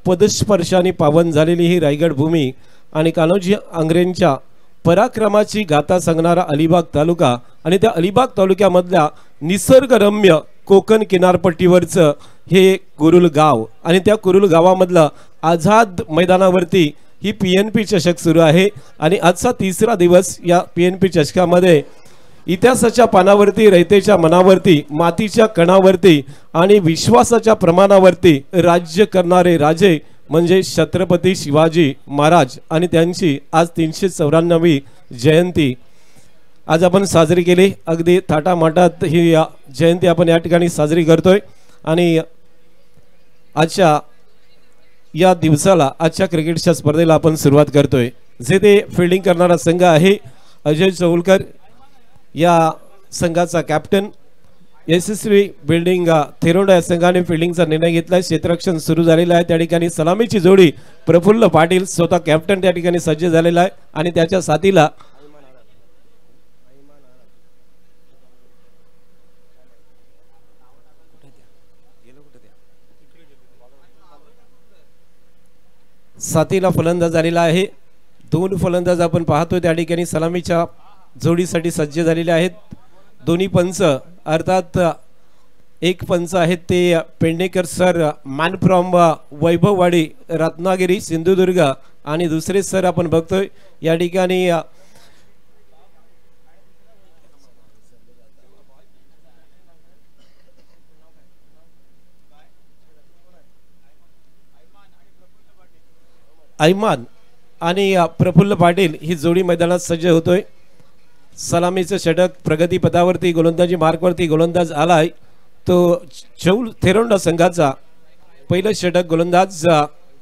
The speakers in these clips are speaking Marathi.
पदस्पर्शाने पावन झालेली ही रायगड भूमी आणि कान्होजी आंग्रेंच्या पराक्रमाची गाथा सांगणारा अलिबाग तालुका आणि त्या अलिबाग तालुक्यामधल्या निसर्गरम्य कोकण किनारपट्टीवरचं हे कुरुल गाव आणि त्या कुरुल गावामधलं आझाद मैदानावरती ही PNP चषक सुरू आहे आणि आजचा तिसरा दिवस या PNP चषकामध्ये इतिहासाच्या पानावरती रयतेच्या मनावरती मातीच्या कणावरती आणि विश्वासाच्या प्रमाणावरती राज्य करणारे राजे म्हणजे छत्रपती शिवाजी महाराज आणि त्यांची आज 394वी जयंती आज आपण साजरी केली। अगदी थाटामाटात ही जयंती आपण या ठिकाणी साजरी करतोय आणि आजच्या या दिवसाला आजच्या क्रिकेटच्या स्पर्धेला आपण सुरुवात करतोय। जे ते फिल्डिंग करणारा संघ आहे अजय चौलकर, या संघाचा कॅप्टन। यशस्वी बिल्डिंग थेरोडा या संघाने फिल्डिंगचा निर्णय घेतलाय। क्षेत्ररक्षण सुरू झालेलं आहे। त्या ठिकाणी सलामीची जोडी प्रफुल्ल पाटील स्वतः कॅप्टन त्या ठिकाणी सज्ज झालेला आहे आणि त्याच्या साथीला फलंदाज झालेला आहे। दोन फलंदाज आपण पाहतोय त्या ठिकाणी सलामीच्या जोडीसाठी सज्ज झालेले आहेत। दोन्ही पंच अर्थात एक पंच आहेत ते Pendekar sir man from Vaibhavwadi Ratnagiri Sindhudurg आणि दुसरे सर आपण बघतोय या ठिकाणी ऐमान आणि प्रफुल्ल पाटील ही जोडी मैदानात सज्ज होतोय। सलामीचं षटक प्रगती पदावरती गोलंदाजी मार्कवरती गोलंदाज आलाय तो चौल थेरोंडा संघाचा पहिलं षटक गोलंदाज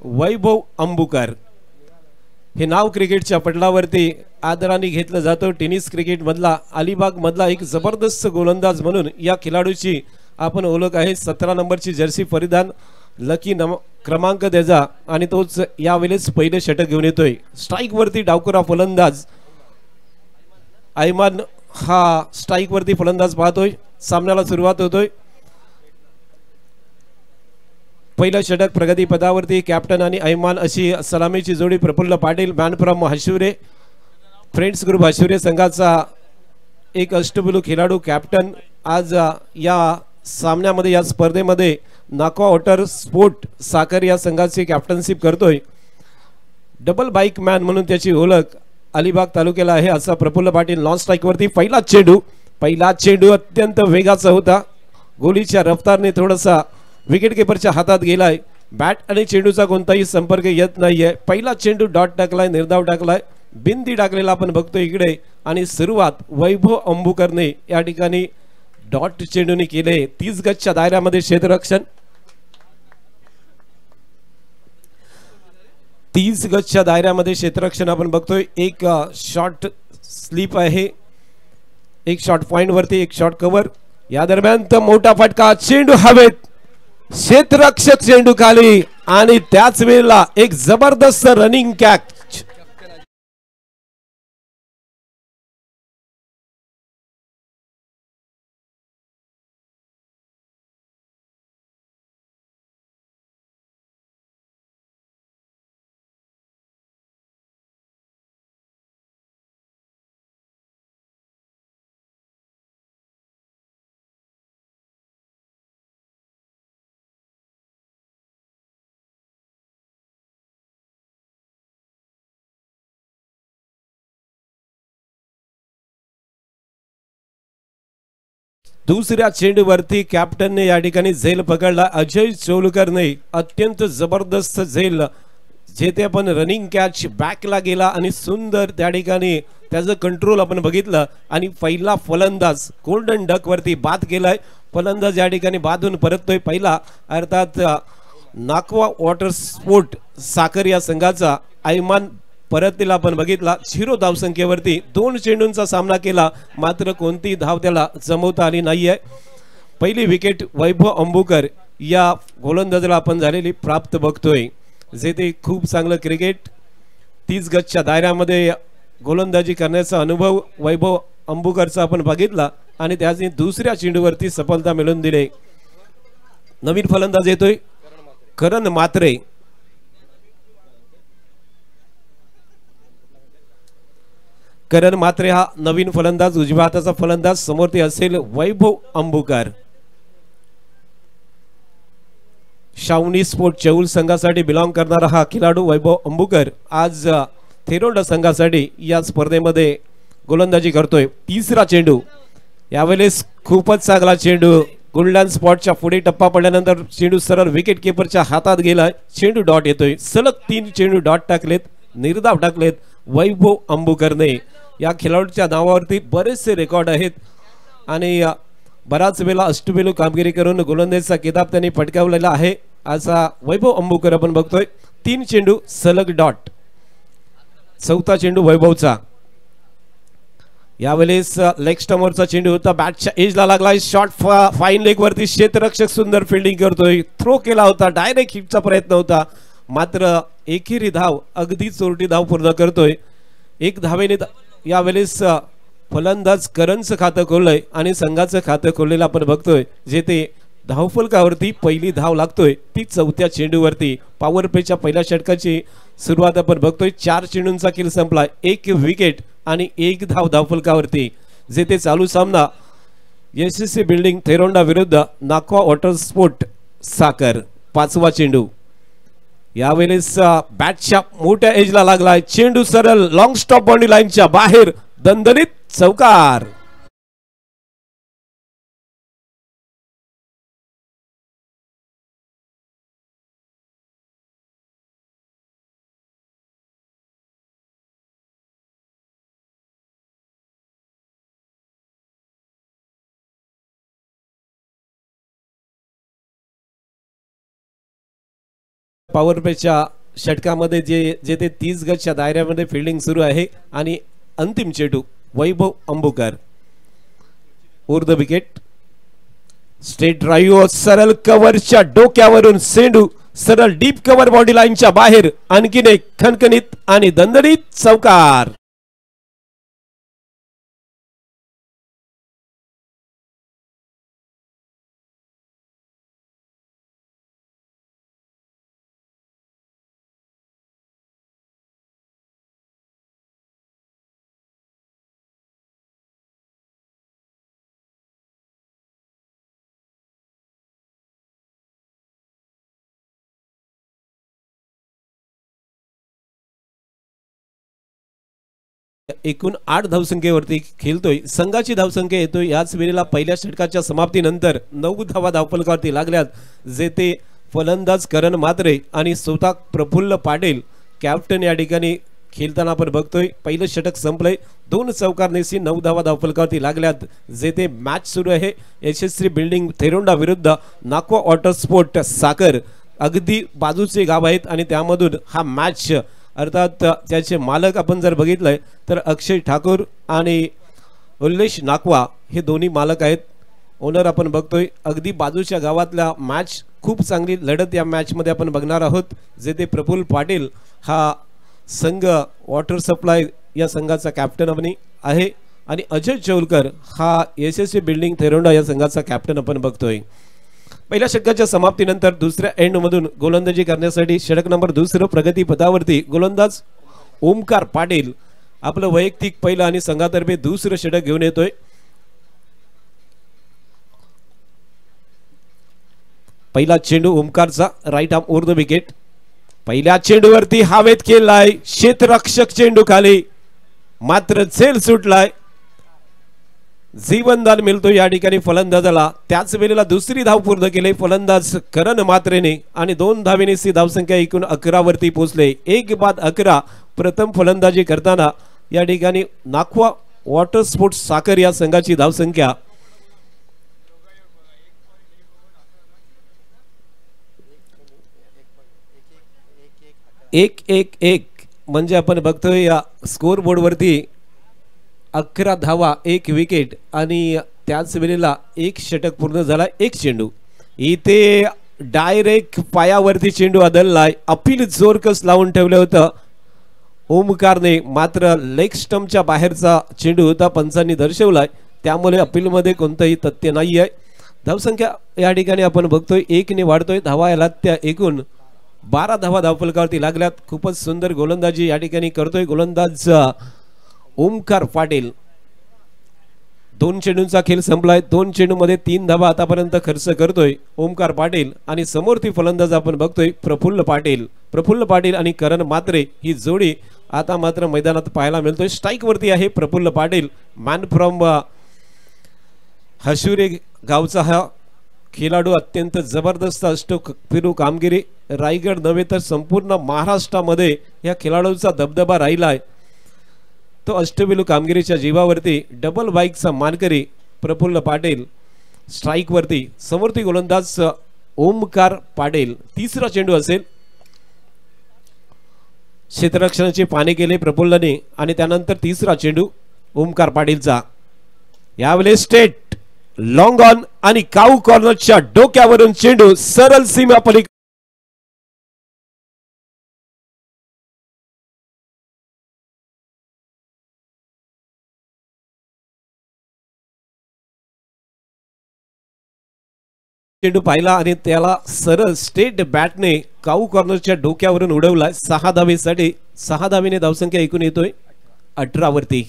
वैभव अंबुकर। हे नाव क्रिकेटच्या पटलावरती आदराने घेतलं जातं। टेनिस क्रिकेट मधला अलिबाग मधला एक जबरदस्त गोलंदाज म्हणून या खेळाडूची आपण ओळख आहे। 17 नंबरची जर्सी परिधान लकी क्रमांक त्याचा आणि तोच यावेळेस पहिले षटक घेऊन येतोय। स्ट्राइक वरती डावखुरा फलंदाज ऐमान हा स्ट्राइक वरती फलंदाज पाहतोय। सामन्याला सुरुवात होतोय। पहिलं षटक प्रगती पदावरती कॅप्टन आणि ऐमान अशी सलामीची जोडी Prafull Patil man from Hashivare friends group Hashivare संघाचा एक अष्टपैलू खेळाडू कॅप्टन आज या सामन्यामध्ये या स्पर्धेमध्ये नाका वॉटर स्पोर्ट साखर या संघाची कॅप्टनशिप करतोय। डबल बाईक मॅन म्हणून त्याची ओळख अलिबाग तालुक्याला आहे असा प्रफुल्ल पाटील। नॉन स्ट्राइक वरती पहिला चेंडू अत्यंत वेगाचा होता। गोलीच्या रफ्तारने थोडासा विकेट कीपरच्या हातात गेलाय। बॅट आणि चेंडूचा कोणताही संपर्क येत नाहीये। पहिला चेंडू डॉट टाकलाय, निर्धाव टाकलाय, बिंदी टाकलेला आपण बघतोय इकडे आणि सुरुवात वैभव अंबुकरने या ठिकाणी डॉट चेंडूने केले। 30 गजच्या दायऱ्यामध्ये क्षेत्ररक्षण 30 गजच्या दायऱ्यामध्ये क्षेत्ररक्षण आपण बघतोय। एक शॉर्ट स्लिप आहे, एक शॉर्ट पॉइंट वरती एक शॉर्ट कव्हर। या दरम्यान तर मोठा फटका, चेंडू हवेत, क्षेत्ररक्षक चेंडू खाली आणि त्याच वेळेला एक जबरदस्त रनिंग कॅच। दुसऱ्या चेंडूवरती कॅप्टनने या ठिकाणी झेल पकडला। अजय चौलकरने अत्यंत जबरदस्त झेल जेथे आपण रनिंग कॅच बॅकला गेला आणि सुंदर त्या ठिकाणी त्याचं कंट्रोल आपण बघितलं आणि पहिला फलंदाज गोल्डन डक वरती बाद केलाय। फलंदाज या ठिकाणी बादून परततोय। पहिला अर्थात नाकवा वॉटर स्पोर्ट साखर या संघाचा ऐमान परतलेला आपण बघितला। 0 धावसंख्येवरती 2 चेंडूंचा सामना केला मात्र कोणती धाव त्याला जमवता आली नाहीये। पहिली विकेट वैभव अंबुकर या गोलंदाजाला आपण झालेली प्राप्त बघतोय। जेथे खूप चांगलं क्रिकेट 30 गजच्या दायऱ्यामध्ये गोलंदाजी करण्याचा अनुभव वैभव अंबुकरचा आपण बघितला आणि त्याने दुसऱ्या चेंडूवरती सफलता मिळवून दिली। नवीन फलंदाज येतोय करण मात्रे। करण मात्रे हा नवीन फलंदाज, उजव्या हाताचा फलंदाज. समोर ते असेल वैभव अंबुकर. शावनी स्पोर्ट चौल संघासाठी बिलॉंग करणारा हा खेळाडू वैभव अंबुकर आज थेरोंडा संघासाठी या स्पर्धेमध्ये गोलंदाजी करतोय. तिसरा चेंडू, यावेळेस खूपच चांगला चेंडू. गोल्डन स्पॉटच्या पुढे टप्पा पडल्यानंतर चेंडू सरळ विकेट किपरच्या हातात गेलाय. चेंडू डॉट येतोय. सलग 3 चेंडू डॉट टाकलेत, निर्धाव टाकलेत वैभव अंबुकरने. या खेळाडूच्या नावावरती बरेचसे रेकॉर्ड आहेत आणि बराच वेळा अष्टपैलू कामगिरी करून गोलंदाजीचा किताब त्यांनी पटकावलेला आहे. असा वैभव अंबुकर आपण बघतोय. 3 चेंडू सलग डॉट. चौथा चेंडू वैभवचा. यावेळेस लेग स्टंपवरचा चेंडू होता, बॅटच्या एजला लागलाय. शॉट फाईन लेग वरती, क्षेत्ररक्षक सुंदर फिल्डिंग करतोय. थ्रो केला होता, डायरेक्ट हिटचा प्रयत्न होता, मात्र एकेरी धाव, अगदी चोरटी धाव पूर्ण करतोय. 1 धावेने यावेळेस फलंदाज करणचं खातं खोललंय आणि संघाचं खातं खोललेलं आपण बघतोय. जेथे धावफलकावरती पहिली धाव लागतोय ती चौथ्या चेंडूवरती. पॉवर प्लेच्या पहिल्या षटकाची सुरुवात आपण बघतोय. 4 चेंडूंचा खेळ संपलाय, 1 विकेट आणि 1 धाव धावफलकावरती. जेथे चालू सामना एसएससी बिल्डिंग थेरोंडा विरुद्ध नाक्वा वॉटर स्पोर्ट साखर. 5वा चेंडू, यावेळेस बॅटच्या मोठ्या एजला लागलाय. चेंडू सरळ लॉंग स्टॉप बाउंड्री लाईनच्या बाहेर, दणदणीत चौकार. पॉवर प्लेच्या षटकामध्ये जेथे 30 गजच्या दायऱ्यामध्ये फिल्डिंग सुरू आहे आणि अंतिम चेंडू Vaibhav Ambukar. Over the wicket, straight drive, सरळ कव्हरच्या डोक्यावरून चेंडू सरळ डीप कव्हर बाउंड्री लाईनच्या बाहेर. आणखीन एक खणखणीत आणि दणदणीत चौकार. एकूण 8 धावसंख्येवरती खेळतोय. संघाची धावसंख्या येतोय याच वेळेला पहिल्या षटकाच्या समाप्तीनंतर 9 धावा धावफलकावरती लागल्यात. जेथे फलंदाज करण मात्रे आणि स्वतः प्रफुल्ल पाटील कॅप्टन या ठिकाणी खेळताना आपण बघतोय. पहिलं षटक संपलंय, 2 चौकारनेसी 9 धावा धावफलकावरती लागल्यात. जेथे मॅच सुरू आहे एसएससी बिल्डिंग थेरोंडा विरुद्ध नाक्वा वॉटर स्पोर्ट साखर. अगदी बाजूचे गाव आहेत आणि त्यामधून हा मॅच, अर्थात त्याचे मालक आपण जर बघितलंय तर अक्षय ठाकूर आणि उल्लेश नाकवा हे दोन्ही मालक आहेत. ओनर आपण बघतोय. अगदी बाजूच्या गावातल्या मॅच, खूप चांगली लढत या मॅच मध्ये आपण बघणार आहोत. जेथे प्रफुल्ल पाटील हा संघ वॉटर सप्लाय या संघाचा कॅप्टन आहे आणि अजय चौलकर हा एसएससी बिल्डिंग थेरोंडा या संघाचा कॅप्टन आपण बघतोय. पहिल्या षटकाच्या समाप्तीनंतर दुसऱ्या एंड मधून गोलंदाजी करण्यासाठी षटक नंबर 2 प्रगती पदावरती गोलंदाज ओमकार पाटील आपलं वैयक्तिक पहिलं आणि संघातर्फे 2रं षटक घेऊन येतोय. पहिला चेंडू ओमकारचा, right arm over the wicket. पहिल्या चेंडूवरती हवेत खेळलाय, क्षेत्ररक्षक चेंडू खाली, मात्र झेल सुटलाय. जीवनदान मिळतो या ठिकाणी फलंदाजाला. त्याच वेळेला 2री धाव पूर्ण केली फलंदाज करण मात्रेने आणि 2 धावेने सी धावसंख्या एकूण 11 वरती पोहोचले. 1 बाद 11 प्रथम फलंदाजी करताना या ठिकाणी नाक्वा वॉटर स्पोर्ट्स साखर या संघाची धावसंख्या 1-1-1 म्हणजे आपण बघतोय या स्कोर बोर्ड वरती 11 धावा 1 विकेट आणि त्याच वेळेला 1 षटक पूर्ण झाला. 1 चेंडू इथे डायरेक्ट पायावरती चेंडू आदळलाय. अपील जोरकस लावून ठेवलं होतं ओमकारने, मात्र लेग स्टंपच्या बाहेरचा चेंडू होता पंचांनी दर्शवलाय. त्यामुळे अपील मध्ये कोणतंही तथ्य नाही आहे. धावसंख्या या ठिकाणी आपण बघतोय 1 ने वाढतोय. धावा याला त्या एकूण 12 धावा धावफलकावरती लागल्यात. खूपच सुंदर गोलंदाजी या ठिकाणी करतोय गोलंदाज ओमकार पाटील. 2 चेंडूंचा खेळ संपलाय. 2 चेंडूमध्ये 3 धावा आतापर्यंत खर्च करतोय ओमकार पाटील आणि समोरती फलंदाज आपण बघतोय प्रफुल्ल पाटील. प्रफुल्ल पाटील आणि करण मात्रे ही जोडी आता मात्र मैदानात पाहायला मिळतोय. स्ट्राइक वरती आहे प्रफुल्ल पाटील. मॅन फ्रॉम हशुरे गावचा हा खेळाडू अत्यंत जबरदस्त अष्टपैलू कामगिरी रायगड नव्हे तर संपूर्ण महाराष्ट्रामध्ये या खेळाडूचा दबदबा राहिलाय. तो अष्टपैलू कामगिरीच्या जीवावरती डबल बाईकचा मानकरी प्रफुल्ल पाटील. स्ट्राइक वरती समोरती गोलंदाज ओमकार पाटील. तिसरा चेंडू असेल. क्षेत्ररक्षणाचे पाने केले प्रफुल्लने आणि त्यानंतर तिसरा चेंडू ओमकार पाटीलचा. यावेळेस स्टेट लॉंग ऑन आणि काऊ कॉर्नरच्या डोक्यावरून चेंडू सरळ सीमा पलीकडे चेंडू पाहिला आणि त्याला सरळ स्टेट बॅटने काऊ कॉर्नरच्या डोक्यावरून उडवला. 6 धावेसाठी 6 धावेने धावसंख्या एकूण येतोय 18 वरती.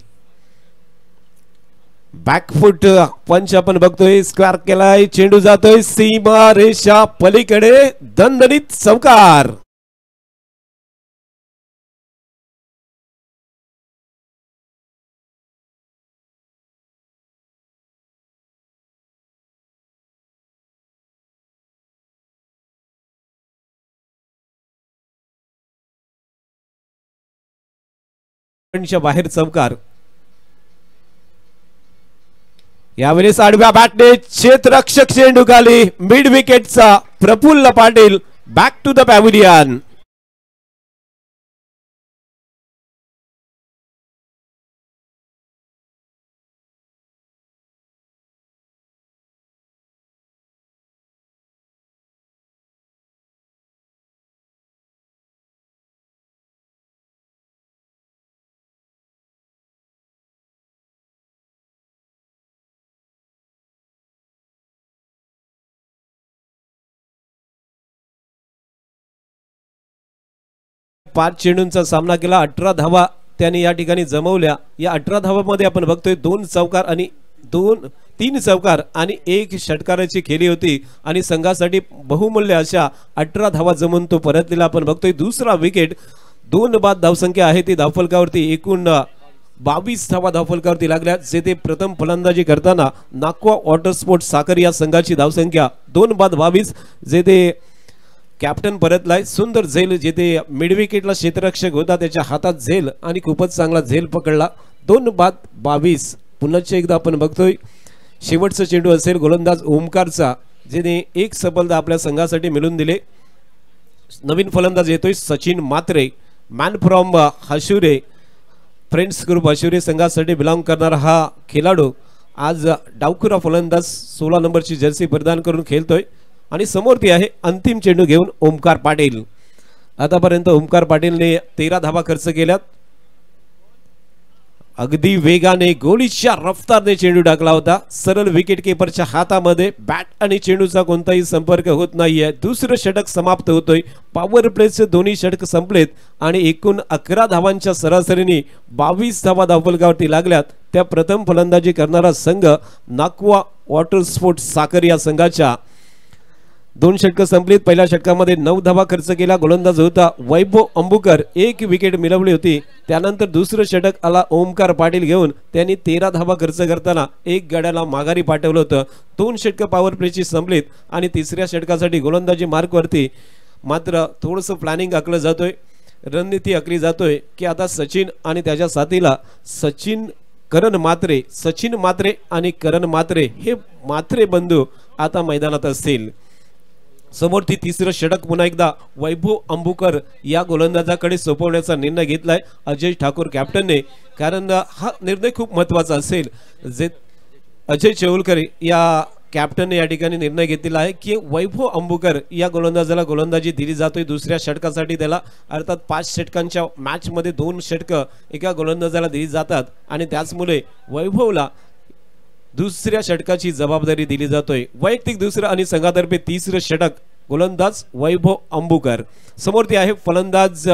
बॅकफुट पंच आपण बघतोय. स्क्वेअर केलाय. चेंडू जातोय सीमा रेषा पलीकडे. दणदणीत चौकार. बाहेर चौकार. यावेळेस आडव्या बॅटने क्षेत्ररक्षक चेंडू खाली. मिड विकेटचा Prafull Patil. Back to the pavilion. पाच चेंडूंचा सामना केला. 18 धावा त्यांनी या ठिकाणी जमवल्या. या 18 धावांमध्ये आपण बघतोय 2 चौकार आणि 3 चौकार आणि 1 षटकाराची खेळी होती आणि संघासाठी बहुमूल्य अशा 18 धावा जमून तो परतलेला आपण बघतोय. दुसरा विकेट. 2 बाद धावसंख्या आहे ती धावफलकावरती. एकूण 22 धावा धावफलकावरती लागल्या. जेथे प्रथम फलंदाजी करताना नाकवा वॉटर स्पोर्ट साखर या संघाची धावसंख्या 2 बाद 22. जेथे कॅप्टन परतलाय. सुंदर झेल. जेथे मिड विकेटला क्षेत्ररक्षक होता त्याच्या हातात झेल आणि खूपच चांगला झेल पकडला. 2 बाद 22. पुन्हा एकदा आपण बघतोय शेवटचा चेंडू असेल गोलंदाज ओमकारचा. जेने 1 सफलता आपल्या संघासाठी मिळवून दिले. नवीन फलंदाज येतोय सचिन मात्रे. मॅन फ्रॉम हशुरे फ्रेंड्स ग्रुप हशुरे संघासाठी बिलॉंग करणारा हा खेळाडू आज डावखुरा फलंदाज 16 नंबरची जर्सी परिधान करून खेळतोय आणि समोरती आहे अंतिम चेंडू घेऊन ओमकार पाटील. आतापर्यंत ओमकार पाटीलने 13 धावा खर्च केल्यात. अगदी वेगाने गोळीच्या रफ्तारने चेंडू टाकला होता. सरळ विकेट किपरच्या हातामध्ये. बॅट आणि चेंडूचा कोणताही संपर्क होत नाहीये. दुसरं षटक समाप्त होतोय. पॉवर प्लेचे दोन्ही षटक संपलेत आणि एकूण 11 धावांच्या सरासरीने 22 धावा धावफलकावरती लागल्यात. त्या प्रथम फलंदाजी करणारा संघ नाकवा वॉटर स्पोर्ट साखर या संघाच्या 2 षटक संपलीत. पहिल्या षटकामध्ये 9 धावा खर्च केला. गोलंदाज होता वैभव अंबुकर. 1 विकेट मिळवली होती. त्यानंतर दुसरं षटक आला ओमकार पाटील घेऊन. त्यांनी 13 धावा खर्च करताना 1 गड्याला माघारी पाठवलं होतं. 2 षटक पॉवर प्लेची संपलीत आणि तिसऱ्या षटकासाठी गोलंदाजी मार्कवरती मात्र थोडंसं प्लॅनिंग आखलं जातोय. रणनीती आखली जातोय की आता सचिन आणि त्याच्या साथीला सचिन मात्रे आणि करण मात्रे हे मात्रे बंधू आता मैदानात असतील. समोरती तिसरं षटक पुन्हा एकदा वैभव अंबुकर या गोलंदाजाकडे सोपवण्याचा निर्णय घेतलाय अजय ठाकूर कॅप्टनने. कारण हा निर्णय खूप महत्त्वाचा असेल. जे अजय चेवलकर या कॅप्टनने या ठिकाणी निर्णय घेतलेला आहे की वैभव अंबुकर या गोलंदाजाला गोलंदाजी दिली जातोय दुसऱ्या षटकासाठी. त्याला अर्थात 5 षटकांच्या मॅचमध्ये 2 षटकं एका गोलंदाजाला दिली जातात आणि त्याचमुळे वैभवला दुसऱ्या षटकाची जबाबदारी दिली जातोय. वैयक्तिक दुसरं आणि संघातर्फे तिसरं षटक गोलंदाज वैभव अंबुकर. समोरती आहे फलंदाज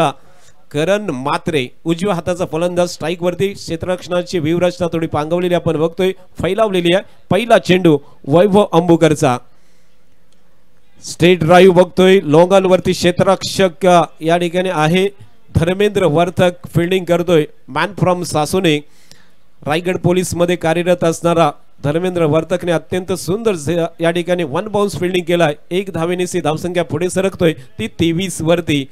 करण मात्रे उजव्या हाताचा फलंदाज स्ट्राईक वरती क्षेत्ररक्षणाची व्यूहरचना थोडी पांगवलेली आपण बघतोय, फैलावलेली आहे. पहिला चेंडू वैभव अंबुकरचा. स्ट्रेट ड्राईव्ह बघतोय, लॉंग वरती क्षेत्ररक्षक या ठिकाणी आहे धर्मेंद्र वर्तक फिल्डिंग करतोय. मॅन फ्रॉम सासुने रायगड पोलीस मध्ये कार्यरत असणारा धर्मेंद्र वर्तकने अत्यंत सुंदर या ठिकाणी वन बाउन्स फिल्डिंग केलाय. एक धावेने धावसंख्या पुढे सरकतोय, ती 23 वरती.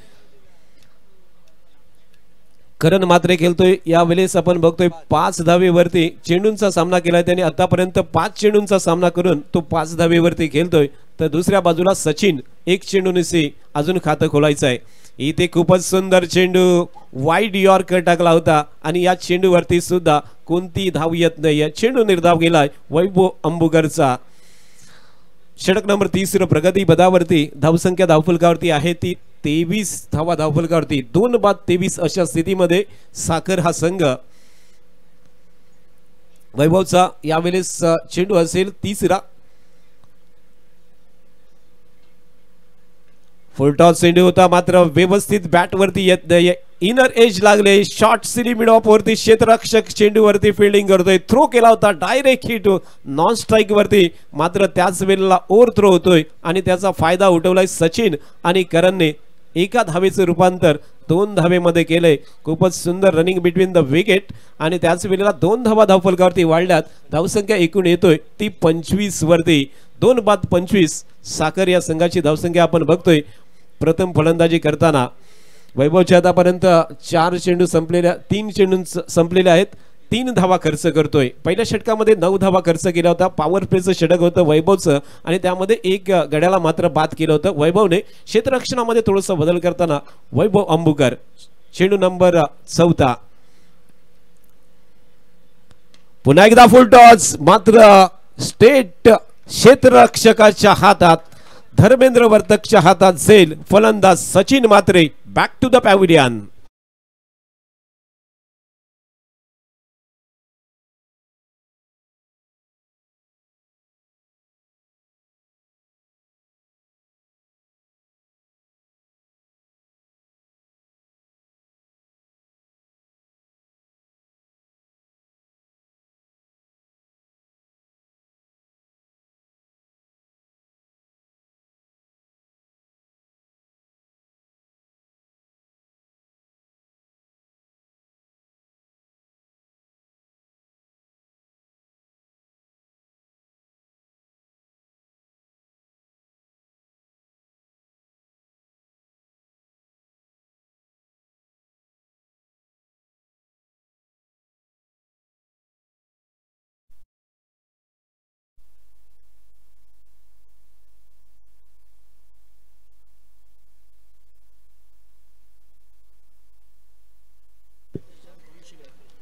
करण मात्रे खेळतोय, यावेळेस आपण बघतोय 5 धावेवरती चेंडूंचा सामना केलाय त्याने. आतापर्यंत 5 चेंडूंचा सामना करून तो 5 धावेवरती खेळतोय. तर दुसऱ्या बाजूला सचिन 1 चेंडूने अजून खातं खोलायचं आहे. इथे खूपच सुंदर चेंडू वाईड यॉर्कर टाकला होता आणि या चेंडूवरती सुद्धा कोणती धाव येत नाही. चेंडू निर्धाव गेलाय वैभव अंबुकरचा. षटक नंबर 30 प्रगती पदावरती. धावसंख्या धावफलकावरती आहे ती 23 धावा धावफलकावरती. 2 बाद 23 अशा स्थितीमध्ये साखर हा संघ. वैभवचा यावेळेस चेंडू असेल 30रा. फुलटॉस चेंडू होता, मात्र व्यवस्थित बॅट वरती येत नाही. इनर एज लागले, शॉर्ट सिली मिड ऑफ वरती क्षेत्ररक्षक चेंडू वरती फिल्डिंग करतोय. थ्रो केला होता, डायरेक्ट हिट नॉन स्ट्राईक वरती, मात्र त्याच वेळेला ओव्हर थ्रो होतोय आणि त्याचा फायदा उठवलाय सचिन आणि करणने. एका धावेचं रूपांतर 2 धावेमध्ये केलंय. खूपच सुंदर रनिंग बिटवीन द विकेट आणि त्याच वेळेला 2 धावा धावफलकावरती वाढल्यात. धावसंख्या एकूण येतोय ती 25 वरती. 2 बाद 25 साखर या संघाची धावसंख्या आपण बघतोय. प्रथम फलंदाजी करताना वैभवच्या आतापर्यंत 4 चेंडू संपलेल्या 3 चेंडू संपलेल्या आहेत. 3 धावा खर्च करतोय. पहिल्या षटकामध्ये 9 धावा खर्च केला होता. पॉवर प्लेचं षटक होतं वैभवचं आणि त्यामध्ये 1 गड्याला मात्र बाद केलं होतं वैभवने. क्षेत्ररक्षणामध्ये थोडासा बदल करताना वैभव अंबुकर. चेंडू नंबर 4. पुन्हा एकदा फुल टॉस, मात्र स्टेट क्षेत्ररक्षकाच्या हातात, धर्मेंद्र वर्तकच्या हातात झेल. फलंदाज सचिन मात्रे बॅक टू द पॅव्हिलियन.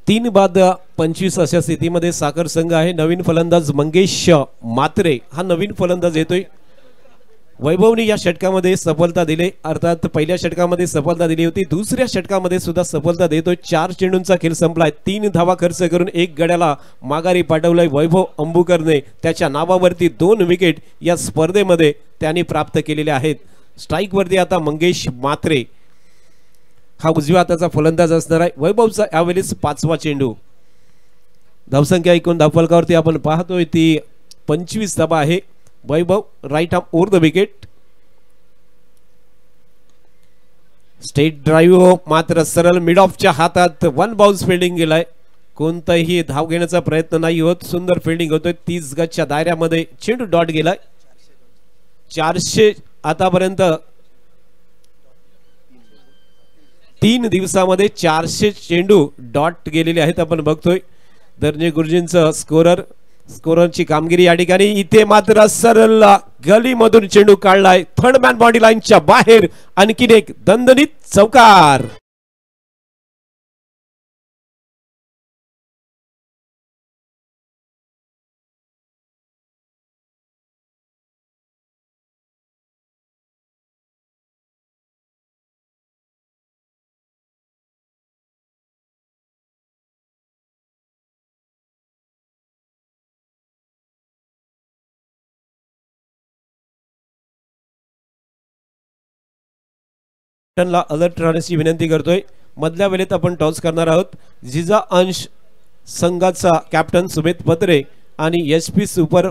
तीन बाद 25 अशा स्थितीमध्ये साखर संघ आहे. नवीन फलंदाज मंगेश मात्रे हा नवीन फलंदाज येतोय. वैभवने या षटकामध्ये सफलता दिली, अर्थात पहिल्या षटकामध्ये सफलता दिली होती, दुसऱ्या षटकामध्ये सुद्धा सफलता देतोय. 4 चेंडूंचा खेळ संपलाय. 3 धावा खर्च करून 1 गड्याला माघारी पाठवलाय वैभव अंबुकरने. त्याच्या नावावरती 2 विकेट या स्पर्धेमध्ये त्यांनी प्राप्त केलेल्या आहेत. स्ट्राईक वरती आता मंगेश मात्रे हा उजव्या हाताचा फलंदाज असणार आहे. वैभवचा यावेळेस 5वा चेंडू. धावसंख्या एकूण धावफलकावरती आपण पाहतोय ती 25 धावा आहे. Vaibhav right arm over the wicket. Straight drive मात्र सरळ मिड ऑफच्या हातात. 1 बाउन्स फिल्डिंग गेलाय. कोणताही धाव घेण्याचा प्रयत्न नाही होत. सुंदर फिल्डिंग होतोय. 30 गजच्या दायऱ्यामध्ये चेंडू डॉट गेलाय. 400 आतापर्यंत 3 दिवसामध्ये 400 चेंडू डॉट गेलेले आहेत. आपण बघतोय धनंजय गुरुजींचं स्कोररची कामगिरी या ठिकाणी. इथे मात्र सरळ गलीमधून चेंडू काढलाय. थर्ड मॅन बॉडी लाईनच्या बाहेर आणखीन एक दणदणीत चौकार. ला अलर्ट राहण्याची विनंती करतोय. मधल्या वेळेत आपण टॉस करणार आहोत। जिजा अंश संघाचा कॅप्टन सुमित पत्रे आणि एसपी सुपर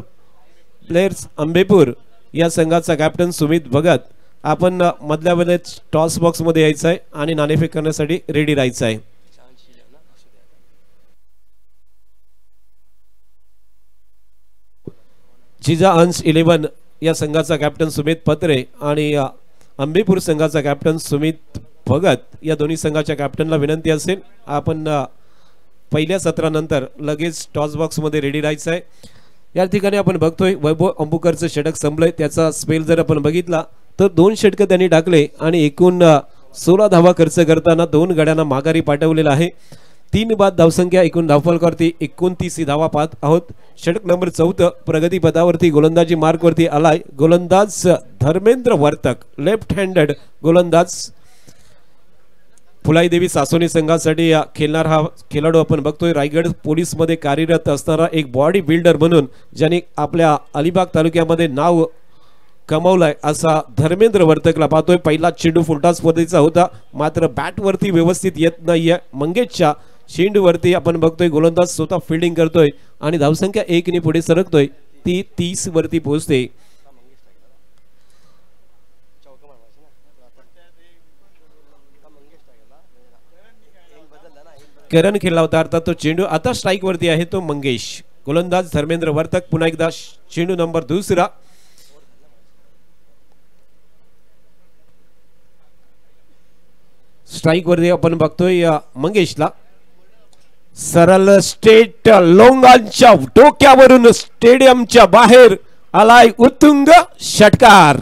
प्लेयर्स अंबेपूर या संघाचा कॅप्टन सुमित भगत आपण मधल्या वेळेत टॉस बॉक्स मध्ये यायचं आहे आणि नाणेफेक करण्यासाठी रेडी राहायचं आहे। जिजा अंश 11 या संघाचा कॅप्टन सुमित पत्रे आणि अंबेपूर संघाचा कॅप्टन सुमित भगत या दोन्ही संघाच्या कॅप्टनला विनंती असेल आपण पहिल्या सत्रानंतर लगेच टॉस बॉक्स मध्ये रेडी राहायचं आहे। या ठिकाणी आपण बघतोय वैभव अंबुकरचं षटक संपलंय। त्याचा स्पेल जर आपण बघितला तर 2 षटक त्यांनी टाकले आणि एकूण 16 धावा खर्च करताना 2 गड्यांना माघारी पाठवलेला आहे। 3 बाद धावसंख्या एकूण धावफलकावरती 29 धावा पाहत आहोत। षटक नंबर 14 प्रगती पदावरती गोलंदाजी मार्क वरती आलाय गोलंदाज धर्मेंद्र वर्तक लेफ्ट हँडेड गोलंदाज। फुलाई देवी सासोनी संघासाठी खेळणार हा खेळाडू आपण बघतोय रायगड पोलीस मध्ये कार्यरत असणारा एक बॉडी बिल्डर म्हणून ज्याने आपल्या अलिबाग तालुक्यामध्ये नाव कमावलाय असा धर्मेंद्र वर्तकला पाहतोय। पहिला चेंडू फुलटॉस पद्धतीचा होता मात्र बॅट वरती व्यवस्थित येत नाहीये। मंगेशच्या चेंडूवरती आपण बघतोय गोलंदाज स्वतः फिल्डिंग करतोय आणि धावसंख्या 1 ने पुढे सरकतोय ती 30 वरती पोहोचते। करण खेळला होता अर्थात तो चेंडू आता स्ट्राइक वरती आहे तो मंगेश। गोलंदाज धर्मेंद्र वर्तक पुन्हा एकदा चेंडू नंबर 2 स्ट्राइक वरती आपण बघतोय मंगेशला सरळ स्टेट लोंगांच्या डोक्यावरून स्टेडियमच्या बाहेर आलाय उत्तुंग षटकार।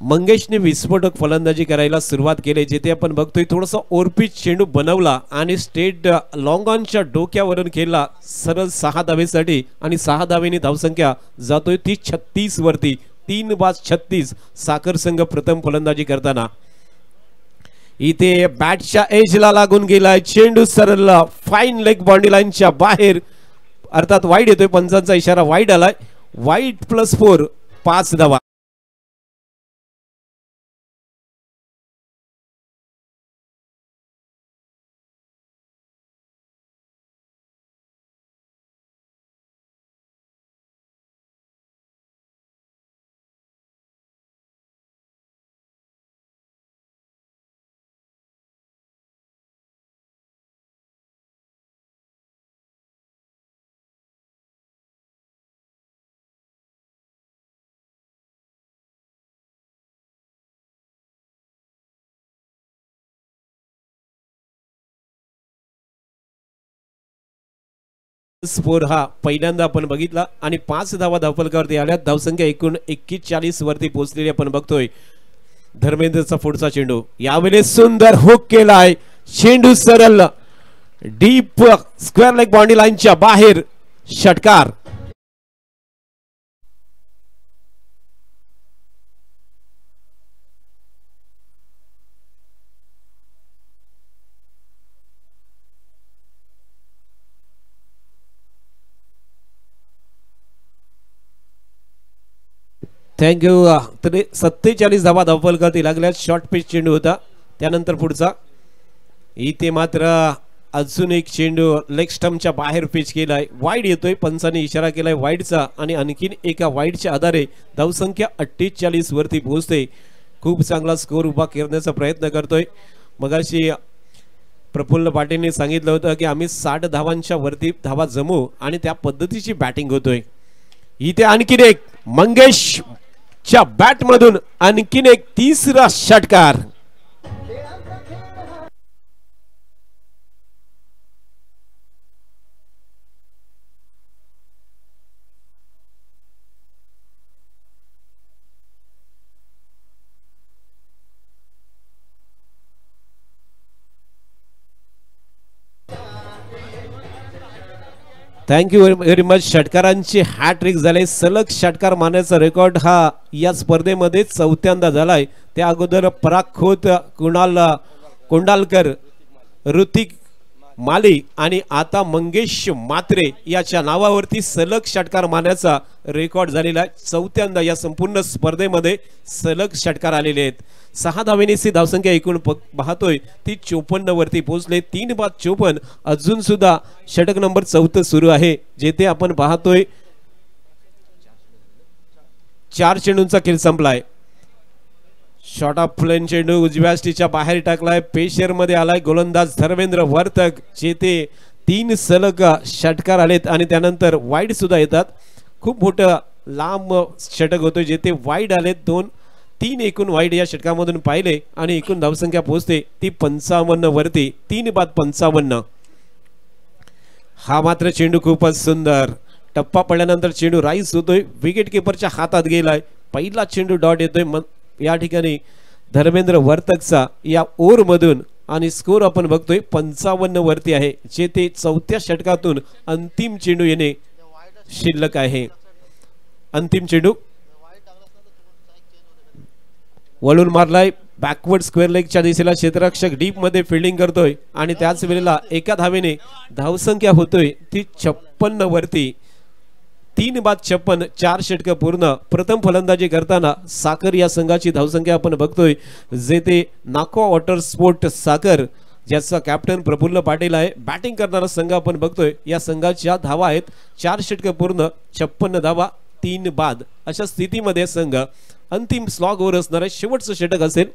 मंगेशने विस्फोटक फलंदाजी करायला सुरुवात केली जिथे आपण बघतोय थोडासा ओरपिच चेंडू बनवला आणि स्टेट लॉंग ऑनच्या डोक्यावरून खेळला सरळ 6 धावेसाठी आणि 6 धावेने धावसंख्या जातोय ती 36 वरती। 3 बाद 36 साखर संघ प्रथम फलंदाजी करताना इथे बॅटच्या एजला लागून गेलाय चेंडू सरळ फाईन लेग बाउंड्री लाईनच्या बाहेर अर्थात वाईड येतोय पंचांचा इशारा वाईड आलाय। वाईड +4 5 धावा। स्कोर हा पहिल्यांदा आपण बघितला आणि 5 धावा धावफलकावरती आल्या। धावसंख्या एकूण 41 वरती पोहोचलेली आपण बघतोय। धर्मेंद्रचा पुढचा चेंडू यावेळेस सुंदर हुक केलाय चेंडू सरळ डीप स्क्वेअर लेग बाउंड्री लाईनच्या बाहेर षटकार। थँक्यू। 47 धावा धावफलकावरती लागल्या। शॉर्ट पिच चेंडू होता त्यानंतर पुढचा इथे मात्र अजून एक चेंडू लेग स्टंपच्या बाहेर पिच केलाय वाईड येतोय पंचाने इशारा केलाय वाईडचा आणि आणखीन एका वाईडच्या आधारे धावसंख्या 48 वरती पोहोचते। खूप चांगला स्कोर उभा करण्याचा प्रयत्न करतोय। मगाशी प्रफुल्ल पाटीलने सांगितलं होतं की आम्ही 60 धावांच्या वरती धावा जमू आणि त्या पद्धतीची बॅटिंग होतोय। इथे आणखीन एक मंगेश च्या बॅट मधून आणखीन एक तिसरा षटकार। Thank you very much. षटकारांची हॅट्रिक झाले। सलग षटकार मारण्याचा रेकॉर्ड हा या स्पर्धेमध्ये 4थ्यांदा झालाय। त्या अगोदर पराग खोत कुणाल कोंडालकर ऋतिक माली आणि आता मंगेश मात्रे याच्या नावावरती सलग षटकार मारण्याचा रेकॉर्ड झालेला आहे। चौथ्यांदा या संपूर्ण स्पर्धेमध्ये सलग षटकार आलेले आहेत। 6 धावेनेची धावसंख्या एकूण पाहतोय ती 54 वरती पोहोचले। 3 बाद 54 अजून सुद्धा षटक नंबर 4 सुरू आहे, जेथे आपण पाहतोय 4 चेंडूंचा खेळ संपलाय। शॉट ऑफ प्लेन चेंडू उजव्या स्टीच्या बाहेर टाकलाय। पेशर मध्ये आलाय गोलंदाज धर्मेंद्र वर्तक, जेथे 3 सलग षटकार आलेत आणि त्यानंतर वाईड सुद्धा येतात। खूप मोठं लांब षटक होतं, जेथे वाईड आलेत 2-3 एकूण वाईड या षटकामधून पाहिले आणि एकूण धावसंख्या पोहोचते ती 55 वरती। 3 बाद 55। हा मात्र चेंडू खूपच सुंदर, टप्पा पडल्यानंतर चेंडू राईस होतोय, विकेट किपरच्या हातात गेलाय। पहिला चेंडू डॉट येतोय या ठिकाणी धर्मेंद्र वर्तकचा या ओव्हर मधून आणि स्कोर आपण बघतोय 55 वरती आहे, जे ते चौथ्या षटकातून अंतिम चेंडू येणे शिल्लक आहे। अंतिम चेंडू वळून मारलाय, बॅकवर्ड स्क्वेअर लेगच्या दिशेला क्षेत्ररक्षक डीप मध्ये फिल्डिंग करतोय आणि त्याच वेळेला एका धावेने धावसंख्या होतोय ती 56 वरती। 3 बाद 56, 4 षटक पूर्ण। प्रथम फलंदाजी करताना साखर या संघाची धावसंख्या आपण बघतोय, जे ते नाको वॉटर स्पोर्ट साखर ज्याचा कॅप्टन प्रफुल्ल पाटील आहे। बॅटिंग करणारा संघ आपण बघतोय, या संघाच्या धावा आहेत 4 षटक पूर्ण, 56 धावा, 3 बाद। अशा स्थितीमध्ये संघ अंतिम स्लॉग ओव्हर असणार आहे, शेवटचं षटक असेल।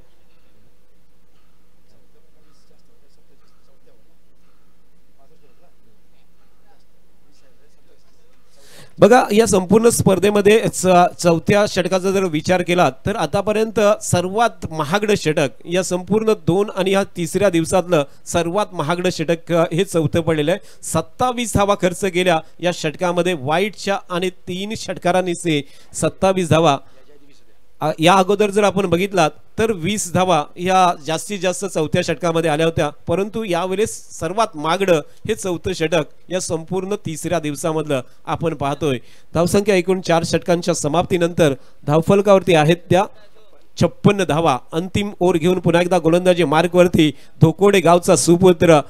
बघा, या संपूर्ण स्पर्धेमध्ये चौथ्या षटकाचा जर विचार केला तर आतापर्यंत सर्वात महागडं षटक या संपूर्ण 2 आणि या तिसऱ्या दिवसातलं सर्वात महागडं षटक हे चौथं पडलेलं आहे। 27 धावा खर्च केल्या या षटकामध्ये, वाईटच्या आणि 3 षटकारांनी 27 धावा। या अगोदर जर आपण बघितलात तर 20 धावा या जास्तीत जास्त चौथ्या षटकामध्ये आल्या होत्या, परंतु यावेळेस सर्वात महागडं हे चौथं षटक या संपूर्ण तिसऱ्या दिवसामधलं आपण पाहतोय। धावसंख्या एकूण 4 षटकांच्या समाप्तीनंतर धावफलकावरती आहेत त्या 56 धावा। अंतिम ओव्हर घेऊन पुन्हा एकदा गोलंदाजी मार्कवरती धोकोडे गावचा सुपुत्र,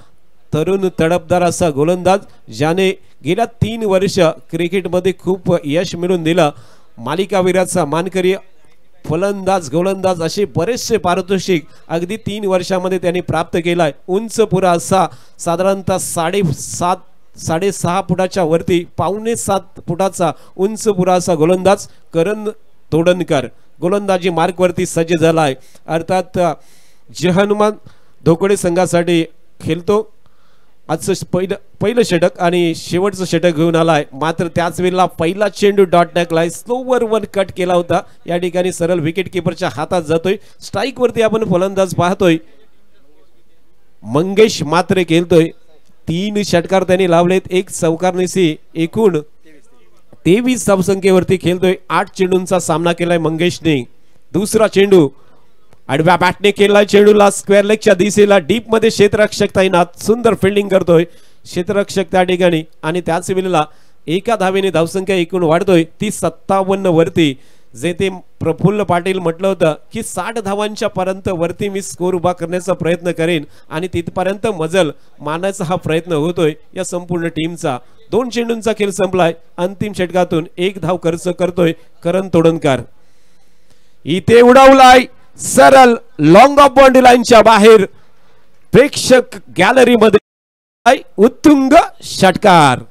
तरुण तडफदार असा गोलंदाज, ज्याने गेल्या 3 वर्ष क्रिकेटमध्ये खूप यश मिळवून दिलं। मालिकावीराचा मानकरी, फलंदाज, गोलंदाज असे बरेचसे पारितोषिक अगदी 3 वर्षामध्ये त्यांनी प्राप्त केलाय। उंच पुरा असा साधारणतः 6.5 फुटाच्या वरती, 5.7 फुटाचा उंच पुरा असा गोलंदाज करण तोडणकर गोलंदाजी मार्कवरती सज्ज झालाय। अर्थात जहनुमान धोकोडे संघासाठी खेळतो। आजचं पहिलं षटक आणि शेवटचं षटक घेऊन आलाय, मात्र त्याच वेळेला पहिला चेंडू डॉट टाकलाय, स्लोवर वन कट केला होता, या ठिकाणी सरळ विकेट किपरच्या हातात जातोय। स्ट्राइक वरती आपण फलंदाज पाहतोय मंगेश मात्रे खेळतोय। 3 षटकार त्यांनी लावलेत, 1 चौकारनिशी एकूण 23 धावसंख्येवरती खेळतोय। 8 चेंडूंचा सामना केलाय मंगेशने। दुसरा चेंडू आडव्या बॅटने केलाय, चेंडूला स्क्वेअर लेगच्या दिशेला डीप मध्ये क्षेत्ररक्षक तैनात, सुंदर फिल्डिंग करतोय क्षेत्ररक्षक त्या ठिकाणी आणि त्याच वेळेला एका धावेने धावसंख्या एकूण वाढतोय ती 57 वरती, जे ते प्रफुल्ल पाटील म्हटलं होतं की 60 धावांच्या पर्यंत वरती मी स्कोर उभा करण्याचा प्रयत्न करेन आणि तिथपर्यंत मजल मानायचा हा प्रयत्न होतोय या संपूर्ण टीमचा। 2 चेंडूंचा खेळ संपलाय। अंतिम षटकातून 1 धाव खर्च करतोय करण तोडणकर। इथे उडवलाय सरळ लॉंग ऑफ बाउंड्री लाईनच्या बाहेर, प्रेक्षक गॅलरी मध्ये उत्तुंग षटकार।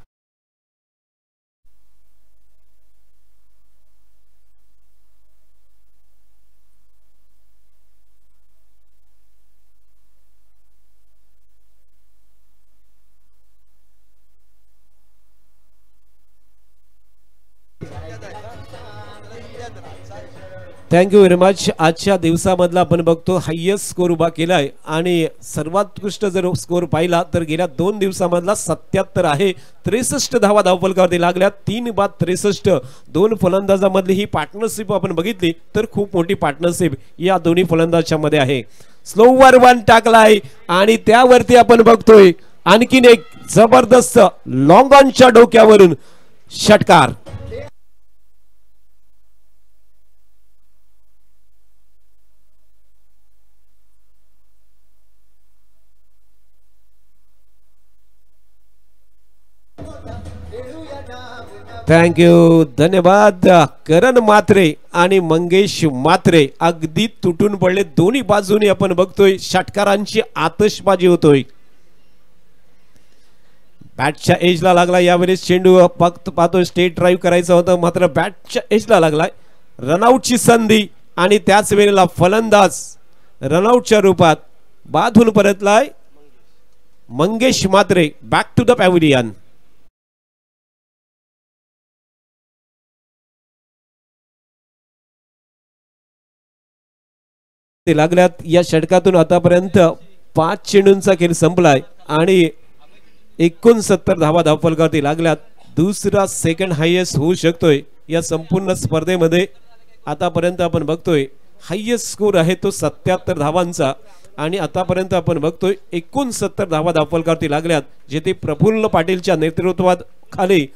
Thank you very much. आजच्या दिवसामधला आपण बघतो हायेस्ट स्कोर उभा केलाय आणि सर्वात उत्कृष्ट जर स्कोर पाहिला तर गेल्या 2 दिवसामधला 77 आहे। 63 धावा धावफलकावरती लागल्या, 3 बाद 63। 2 फलंदाजांमधली ही पार्टनरशिप आपण बघितली तर खूप मोठी पार्टनरशिप या दोन्ही फलंदाजांच्या मध्ये आहे। स्लोवर वन टाकलाय आणि त्यावरती आपण बघतोय आणखीन एक जबरदस्त लॉंग ऑनच्या डोक्यावरून षटकार। थँक्यू, धन्यवाद. करण मात्रे आणि मंगेश मात्रे अगदी तुटून पडले. दोन्ही बाजूनी आपण बघतोय षटकारांची आतषबाजी होतोय. बॅटच्या एजला लागला यावेळेस चेंडू. फक्त पाहतोय स्टेट ड्राईव्ह करायचा होता, मात्र बॅटच्या एजला लागलाय. रनआउटची संधी आणि त्याच वेळेला फलंदाज रनआउटच्या रूपात बाधून परतलाय. मंगेश मात्रे बॅक टू द पॅव्हिलियन. ते लागल्यात. या षटकातून आतापर्यंत 5 चेंडूंचा खेळ संपलाय आणि 69 धावा धावफलकावरती लागल्यात. दुसरा सेकंड हायेस्ट होऊ शकतोय या संपूर्ण स्पर्धेमध्ये. आतापर्यंत आपण बघतोय हायेस्ट स्कोर आहे तो 77 धावांचा आणि आतापर्यंत आपण बघतोय 69 धावा धावफलकावरती लागल्यात, जेथे प्रफुल्ल पाटीलच्या नेतृत्वात खाली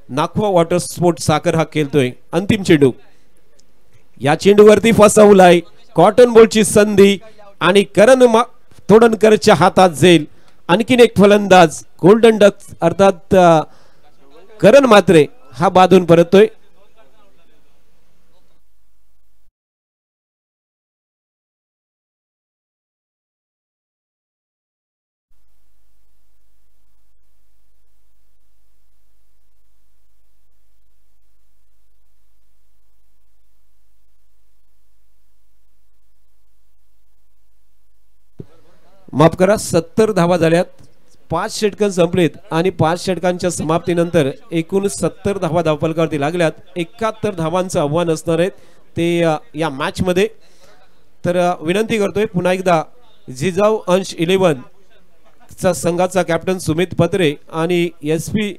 नाखवा वॉटर स्पोर्ट साखर हा खेळतोय. अंतिम चेंडू. या चेंडूवरती फसवलाय. कॉटन बॉलची संधी आणि करण तोडणकरच्या हातात जाईल. आणखीन एक फलंदाज गोल्डन डक अर्थात करण मात्रे हा बाधून परततोय. माफ करा, 70 धावा झाल्यात. 5 षटकं संपलीत आणि 5 षटकांच्या समाप्तीनंतर एकूण 70 धावा धावफलकावरती लागल्यात. 71 धावांचं आव्हान असणार आहे ते या मॅच मध्ये. तर विनंती करतोय पुन्हा एकदा जिजाऊ अंश 11 चा संघाचा कॅप्टन सुमित पत्रे आणि SP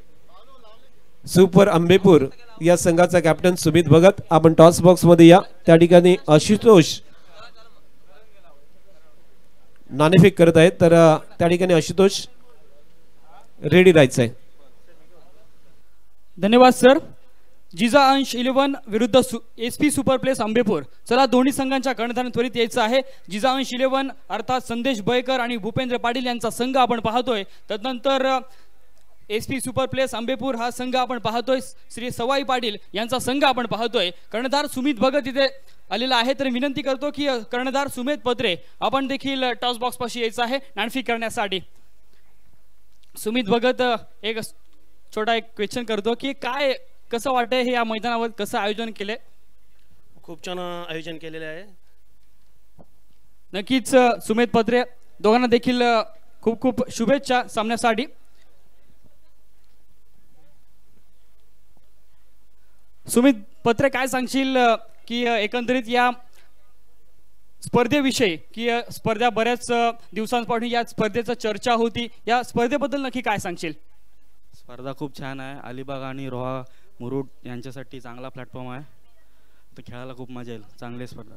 सुपर अंबेपूर या संघाचा कॅप्टन सुमित भगत आपण टॉस बॉक्स मध्ये या. त्या ठिकाणी आशुतोष नाणेफेक करत आहेत, तर त्या ठिकाणी आशुतोष रेडी राहायचं आहे. धन्यवाद सर. जिजा अंश 11 विरुद्ध SP सुपर प्लेस अंबेपूर. चला दोन्ही संघांच्या कर्णधारांना त्वरित यायचं आहे. जिजा अंश 11 अर्थात संदेश बयकर आणि भूपेंद्र पाटील यांचा संघ आपण पाहतोय. तदनंतर SP सुपर प्लेस अंबेपूर हा संघ आपण पाहतोय. श्री सवाई पाटील यांचा संघ आपण पाहतोय. कर्णधार सुमित भगत इथे आलेला आहे. तर विनंती करतो की कर्णधार सुमित पत्रे आपण देखील टॉस बॉक्स पाशी यायचं आहे नाणेफेक करण्यासाठी. सुमित भगत एक छोटा क्वेश्चन करतो की काय कसं वाटतंय हे या मैदानावर कसं आयोजन केलंय? खूप छान आयोजन केलेले आहे. नक्कीच सुमित पत्रे दोघांना देखील खूप खूप शुभेच्छा सामन्यासाठी. सुमित पत्रे काय सांगशील की एकंदरीत या स्पर्धेविषयी की स्पर्धा बऱ्याच दिवसांपासून या स्पर्धेची चर्चा होती, या स्पर्धेबद्दल नक्की काय सांगशील? स्पर्धा खूप छान आहे. अलिबाग आणि रोहा मुरुड यांच्यासाठी चांगला प्लॅटफॉर्म आहे. तर खेळायला खूप मजा येईल. चांगली स्पर्धा.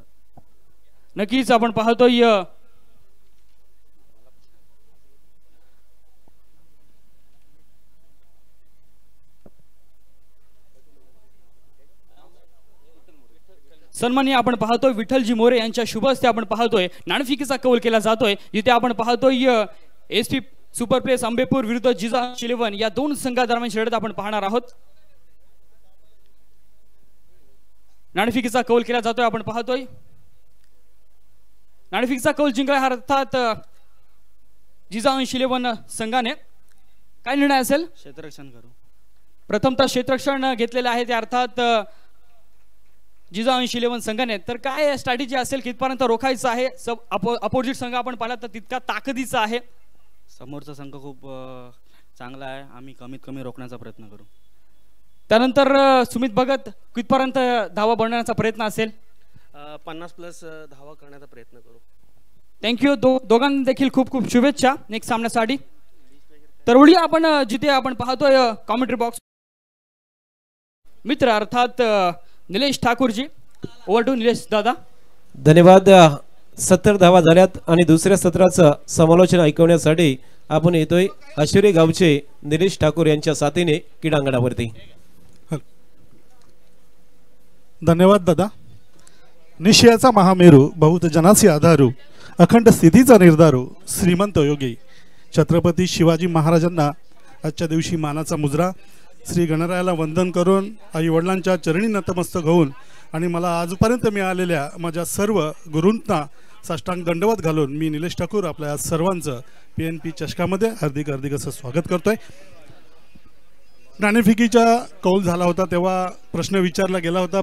नक्कीच आपण पाहतोय सन्माननीय आपण पाहतोय विठ्ठलजी मोरे यांच्या शुभ हस्ते आपण पाहतोय नाणेफेकीचा कौल केला जातोय. जिथे आपण पाहतोय SP सुपर प्लेस अंबेपूर विरुद्ध जिजा अंश 11 या दोन संघादरम्यान शर्यत आपण पाहणार आहोत. नाणेफेकीचा कौल केला जातोय. आपण पाहतोय नाणेफेकीचा कौल जिंकला हा अर्थात जिजा अंश 11 संघाने. काय निर्णय असेल? क्षेत्ररक्षण करू. प्रथमतः क्षेत्ररक्षण घेतलेले आहे ते अर्थात जिजा अंश 11 संघाने. तर काय स्ट्रॅटेजी असेल, कितपर्यंत रोखायचं आहे? अपोजिट संघ आपण पाहिला तर तितका ताकदीचा आहे. समोरचा संघ खूप चांगला आहे. आम्ही कमीत कमी रोखण्याचा प्रयत्न करू. त्यानंतर सुमित भगत कितपर्यंत धावा बनवण्याचा प्रयत्न असेल? 50+ धावा करण्याचा प्रयत्न करू. थँक्यू. दोघांना देखील खूप खूप शुभेच्छा नेक्स्ट सामन्यासाठी. तर वळी आपण जिथे आपण पाहतोय कॉमेंट्री बॉक्स मित्र अर्थात निलेश ठाकूरजी. ओव्हर टू निलेश दादा. धन्यवाद. 70 धावा झाल्यात आणि दुसऱ्या सत्राचं समालोचन ऐकवण्यासाठी आपण येतोय आशिरे गावचे निलेश ठाकूर यांच्या साथीने क्रीडांगणावरती. धन्यवाद दादा. निश्चयाचा महामेरू बहुत जनासी आधारू अखंड स्थितीचा निर्धारू श्रीमंत योगी छत्रपती शिवाजी महाराजांना आजच्या दिवशी मानाचा मुजरा श्री गणरायाला वंदन करून आई वडिलांच्या चरणी नतमस्तक होऊन आणि मला आजपर्यंत मिळालेल्या माझ्या सर्व गुरूंना साष्टांग दंडवत घालून मी निलेश ठाकूर आपल्या सर्वांचं PNP चषकामध्ये हार्दिक हार्दिक असं स्वागत करतोय। नाणेफेकीचा कौल झाला होता तेव्हा प्रश्न विचारला गेला होता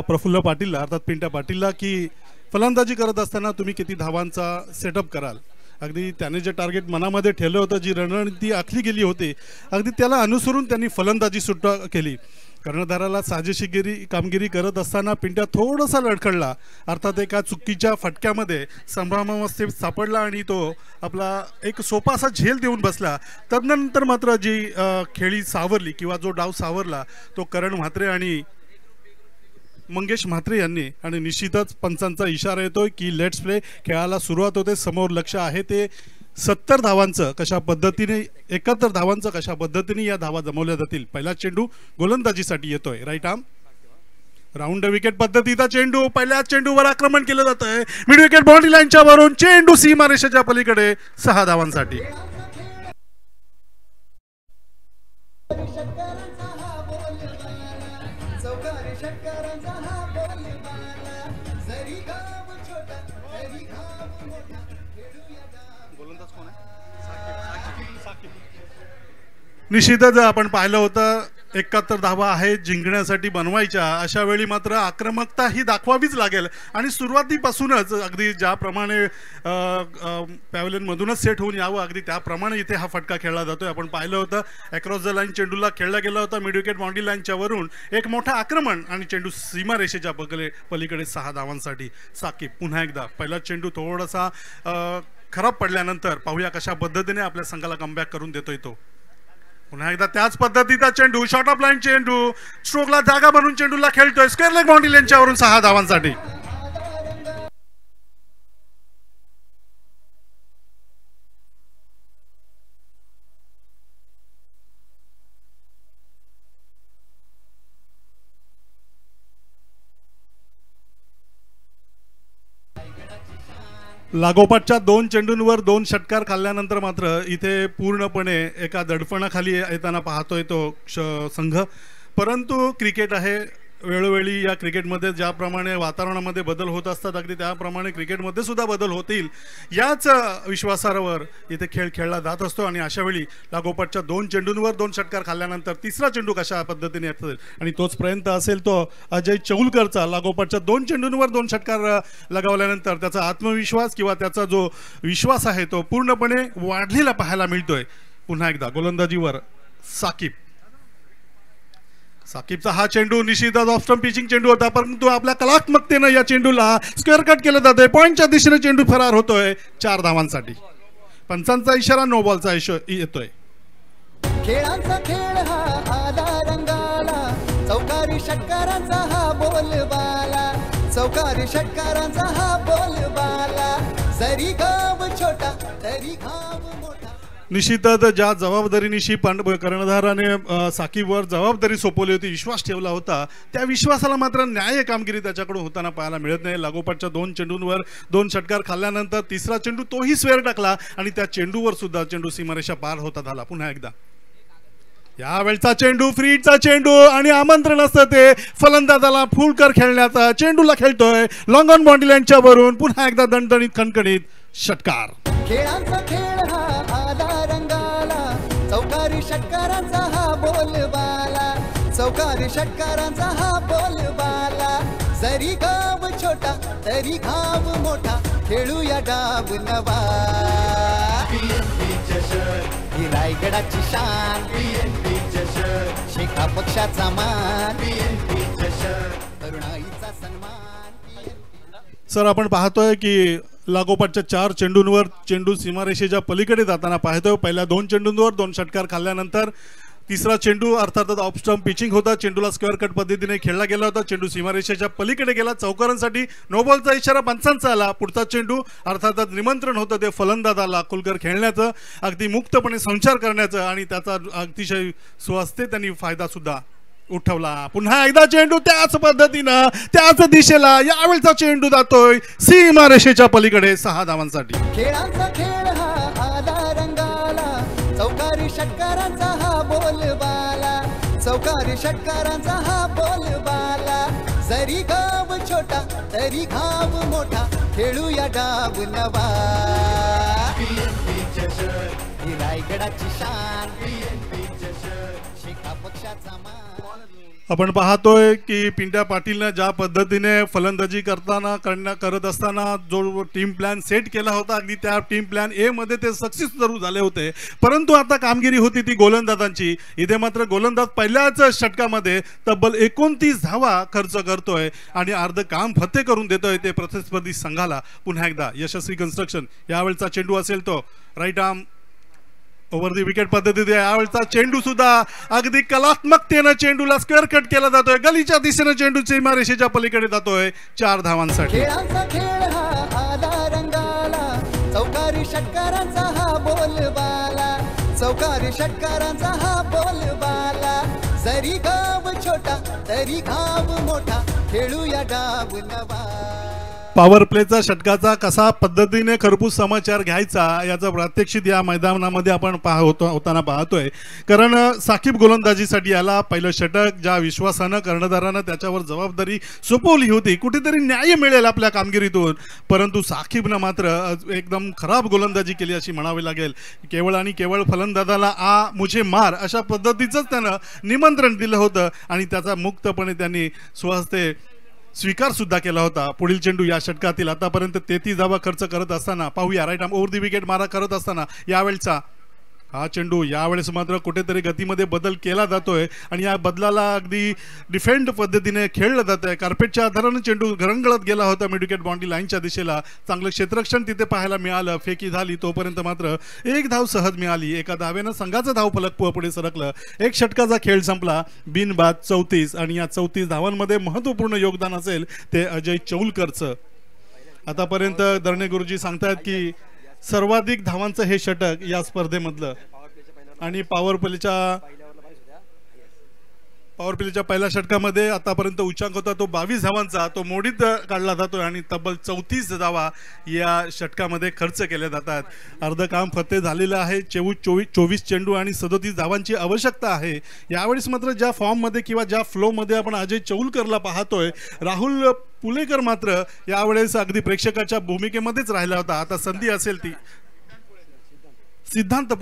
प्रफुल्ल पाटीलला अर्थात पिंट्या पाटीलला की फलंदाजी करत असताना तुम्ही किती धावांचा सेटअप कराल। अगदी त्याने जे टार्गेट मनामध्ये ठेवलं होतं, जी रणनीती आखली गेली होती, अगदी त्याला अनुसरून त्यांनी फलंदाजी सुद्धा केली। कर्णधाराला साजेशीगिरी कामगिरी करत असताना पिंट्या थोडासा लडखडला, अर्थात एका चुकीच्या फटक्यामध्ये संभ्रमावस्थेत सापडला आणि तो आपला एक सोपा असा झेल देऊन बसला। तदनंतर मात्र जी खेळी सावरली किंवा जो डाव सावरला तो करण म्हात्रे आणि मंगेश म्हात्रे यांनी, आणि निश्चितच पंचांचा इशारा येतोय की लेट्स प्ले, खेळाला सुरुवात होते, समोर लक्ष आहे ते 70 धावांचं कशा पद्धतीने 71 धावांचं कशा पद्धतीने या धावा जमवल्या जातील। पहिला चेंडू गोलंदाजीसाठी येतोय, राईट आर्म राऊंड विकेट पद्धतीचा चेंडू, पहिल्या चेंडूवर आक्रमण केलं जातंय, मिड विकेट बाउंड्री लाईनच्या वरून चेंडू सीमारेषेच्या पलीकडे 6 धावांसाठी। निश्चितच आपण पाहिलं होतं 71 धावा आहेत जिंकण्यासाठी बनवायच्या, अशा वेळी मात्र आक्रमकता ही दाखवावीच लागेल आणि सुरुवातीपासूनच अगदी ज्याप्रमाणे पॅव्हलियनमधूनच सेट होऊन यावं अगदी त्याप्रमाणे इथे हा फटका खेळला जातोय। आपण पाहिलं होतं अक्रॉस द लाईन चेंडूला खेळला गेला होता, मिड विकेट बाउंड्री लाईनच्या वरून एक मोठं आक्रमण आणि चेंडू सीमारेषेच्या पलीकडे 6 धावांसाठी। साकीब पुन्हा एकदा पहिला चेंडू थोडासा खराब पडल्यानंतर पाहूया कशा पद्धतीने आपल्या संघाला कमबॅक करून देतोय तो। पुन्हा एकदा त्याच पद्धतीचा चेंडू, शॉर्ट ऑफ लाईन चेंडू, स्ट्रोकला जागा बनवून चेंडूला खेळतोय, स्क्वेअर लेग बाउंड्री लाईनच्यावरून 6 धावांसाठी। लागोपाठच्या 2 चेंडूंवर 2 षटकार खाल्ल्यानंतर मात्र इथे पूर्णपणे एका दडपणाखाली येताना पाहतोय तो संघ। परंतु क्रिकेट आहे, वेळोवेळी या क्रिकेटमध्ये ज्याप्रमाणे वातावरणामध्ये बदल होत असतात अगदी त्याप्रमाणे क्रिकेटमध्ये सुद्धा बदल होतील याच विश्वासावर इथे खेळ खेळला जात असतो। आणि अशा वेळी लागोपाठच्या 2 चेंडूंवर 2 षटकार खाल्ल्यानंतर तिसरा चेंडू कशा पद्धतीने असेल आणि तोच प्रयत्न असेल तो अजय चौलकरचा। लागोपाठच्या 2 चेंडूंवर 2 षटकार लगावल्यानंतर त्याचा आत्मविश्वास किंवा त्याचा जो विश्वास आहे तो पूर्णपणे वाढलेला पाहायला मिळतोय। पुन्हा एकदा गोलंदाजीवर साकीबचा हा चेंडू निश्चितच ऑफ स्टंप पिचिंग चेंडू होता, परंतु आपल्या कलात्मकतेने या चेंडूला स्क्वेअर कट केलं जातंय, पॉइंटच्या दिशेने चेंडू फरार होतोय 4 धावांसाठी। पंचांचा इशारा, नो बॉलचा येतोय। खेळांचा खेळ हा आला रंगाला, चौकारी षटकारांचा हा बोलबाला, चौकारी षटकारांचा हा बोलबाला, जरी गाव छोटा तरी गाव मोठा। निश्चितच ज्या जबाबदारीनिशी कर्णधाराने साकीबवर जबाबदारी सोपवली होती, विश्वास ठेवला होता, त्या विश्वासाला मात्र न्याय्य कामगिरी त्याच्याकडून होताना पाहायला मिळत नाही। लागोपाठच्या 2 चेंडूंवर 2 षटकार खाल्ल्यानंतर तिसरा चेंडू तोही स्क्वेअर टाकला आणि त्या चेंडूवर सुद्धा चेंडू सीमारेषा पार होता झाला। पुन्हा एकदा यावेळचा चेंडू फ्रीडचा चेंडू आणि आमंत्रण असतं ते फलंदाजाला फुलकर खेळण्याचा, चेंडूला खेळतोय लॉंग ऑन बाउंड्री लाईनच्या वरून, पुन्हा एकदा दणदणीत खणखणीत षटकार। खेळांचा खेळ हा आला रंगाला, चौकारी षटकारांचा हा बोलबाला, चौकारी षटकारांचा हा बोलबाला, जरी गाव छोटा तरी गाव मोठा, खेळूया डाव नवा। ही रायगडाची शान, शेखा पक्षाचा मान, तरुणाईचा सन्मान। सर आपण पाहतोय की लागोपाठच्या 4 चेंडूंवर चेंडू सीमारेषेच्या पलीकडे जाताना पाहतोय। पहिल्या 2 चेंडूंवर 2 षटकार खाल्ल्यानंतर तिसरा चेंडू अर्थातच ऑफ स्टंप पिचिंग होता, चेंडूला स्क्वेअर कट पद्धतीने खेळला गेला होता, चेंडू सीमारेषेच्या पलीकडे गेला, चौकारांसाठी नो बॉलचा इशारा पंचांचा आला। पुढचा चेंडू अर्थातच निमंत्रण होतं ते फलंदाजाला कुलकर खेळण्याचं, अगदी मुक्तपणे संचार करण्याचं आणि त्याचा अतिशय सुहस्ते त्यांनी फायदा सुद्धा उठवला। पुन्हा एकदा चेंडू त्याच पद्धतीनं त्याच दिशेला, यावेळचा चेंडू जातोय सीमारेषेच्या पलीकडे 6 धावांसाठी। खेळांचा खेळ हा आला रंगाला, चौकारी षटकारांचा हा बोलबाला, चौकार षटकारांचा हा बोलबाला जरी गाव छोटा तरी घाव मोठा खेळूया डाव नवा ही रायगडाची शान शेका पक्षाचा मान आपण पाहतोय की पिंट्या पाटीलने ज्या पद्धतीने फलंदाजी करत असताना जो टीम प्लॅन सेट केला होता अगदी त्या टीम प्लॅन ए मध्ये ते सक्सेस जरूर झाले होते, परंतु आता कामगिरी होती ती गोलंदाजांची. इथे मात्र गोलंदाज पहिल्याच षटकामध्ये तब्बल 29 धावा खर्च करतोय आणि अर्ध काम फत्ते करून देतोय ते प्रतिस्पर्धी संघाला. पुन्हा एकदा यशस्वी कन्स्ट्रक्शन यावेळचा चेंडू असेल तो right arm over the wicket पद्धतीने यावेळचा चेंडू सुद्धा अगदी कलात्मकतेने चेंडूला स्क्वेअर कट केला जातोय. गलीच्या दिशेने चेंडू सीमारेषेच्या पलीकडे जातोय 4 धावांसाठी. खेळाचा खेळ हा आला रंगाला चौकारी षटकारांचा हा बोलबाला चौकारी षटकारांचा हा बोलबाला जरी गाव छोटा तरी घाव मोठा खेळूया डाव नवा. पॉवर प्लेचा षटकाचा कसा पद्धतीने खरपूस समाचार घ्यायचा याचा प्रात्यक्षिक या मैदानामध्ये आपण होताना पाहतोय. कारण साकीब गोलंदाजीसाठी याला पहिलं षटक ज्या विश्वासानं कर्णधारानं त्याच्यावर जबाबदारी सोपवली होती, कुठेतरी न्याय मिळेल आपल्या कामगिरीतून, परंतु साकीबनं मात्र एकदम खराब गोलंदाजी केली अशी म्हणावी लागेल. केवळ आणि केवळ फलंदाजाला मुझे मार अशा पद्धतीचंच त्यानं निमंत्रण दिलं होतं आणि त्याचा मुक्तपणे त्यांनी स्वहस्ते स्वीकार सुद्धा केला होता. पुढील चेंडू या षटकातील आतापर्यंत 33 धावा खर्च करत असताना पाहूया right arm over the wicket मारा करत असताना यावेळचा हा चेंडू यावेळेस मात्र कुठेतरी गतीमध्ये बदल केला जातोय आणि या बदलाला अगदी डिफेंड पद्धतीने खेळलं जात आहे. कार्पेटच्या आधाराने चेंडू घरंगळत गेला होता मिड विकेट बाउंड्री लाईनच्या दिशेला. चांगलं क्षेत्ररक्षण तिथे पाहायला मिळालं. फेकी झाली तोपर्यंत मात्र 1 धाव सहज मिळाली. एका धावेनं संघाचं धावफलक पुढे सरकलं. एक षटकाचा खेळ संपला बिनबाद 34 आणि या 34 धावांमध्ये महत्त्वपूर्ण योगदान असेल ते अजय चौलकरचं. आतापर्यंत दरणे गुरुजी सांगतायत की सर्वाधिक धावांचं हे षटक या स्पर्धेमधलं आणि पॉवर प्लेच्या पहिल्या षटकामध्ये आतापर्यंत उच्चांक होता तो 22 धावांचा, तो मोडीत काढला जातोय आणि तब्बल 34 धावा या षटकामध्ये खर्च केल्या जातात. अर्ध काम फत्ते झालेलं आहे. 24 चेंडू आणि 37 धावांची आवश्यकता आहे. यावेळेस मात्र ज्या फॉर्ममध्ये किंवा ज्या फ्लोमध्ये आपण अजय चौलकरला पाहतोय, राहुल पुलेकर मात्र यावेळेस अगदी प्रेक्षकाच्या भूमिकेमध्येच राहिला होता. आता संधी असेल ती सिद्धांत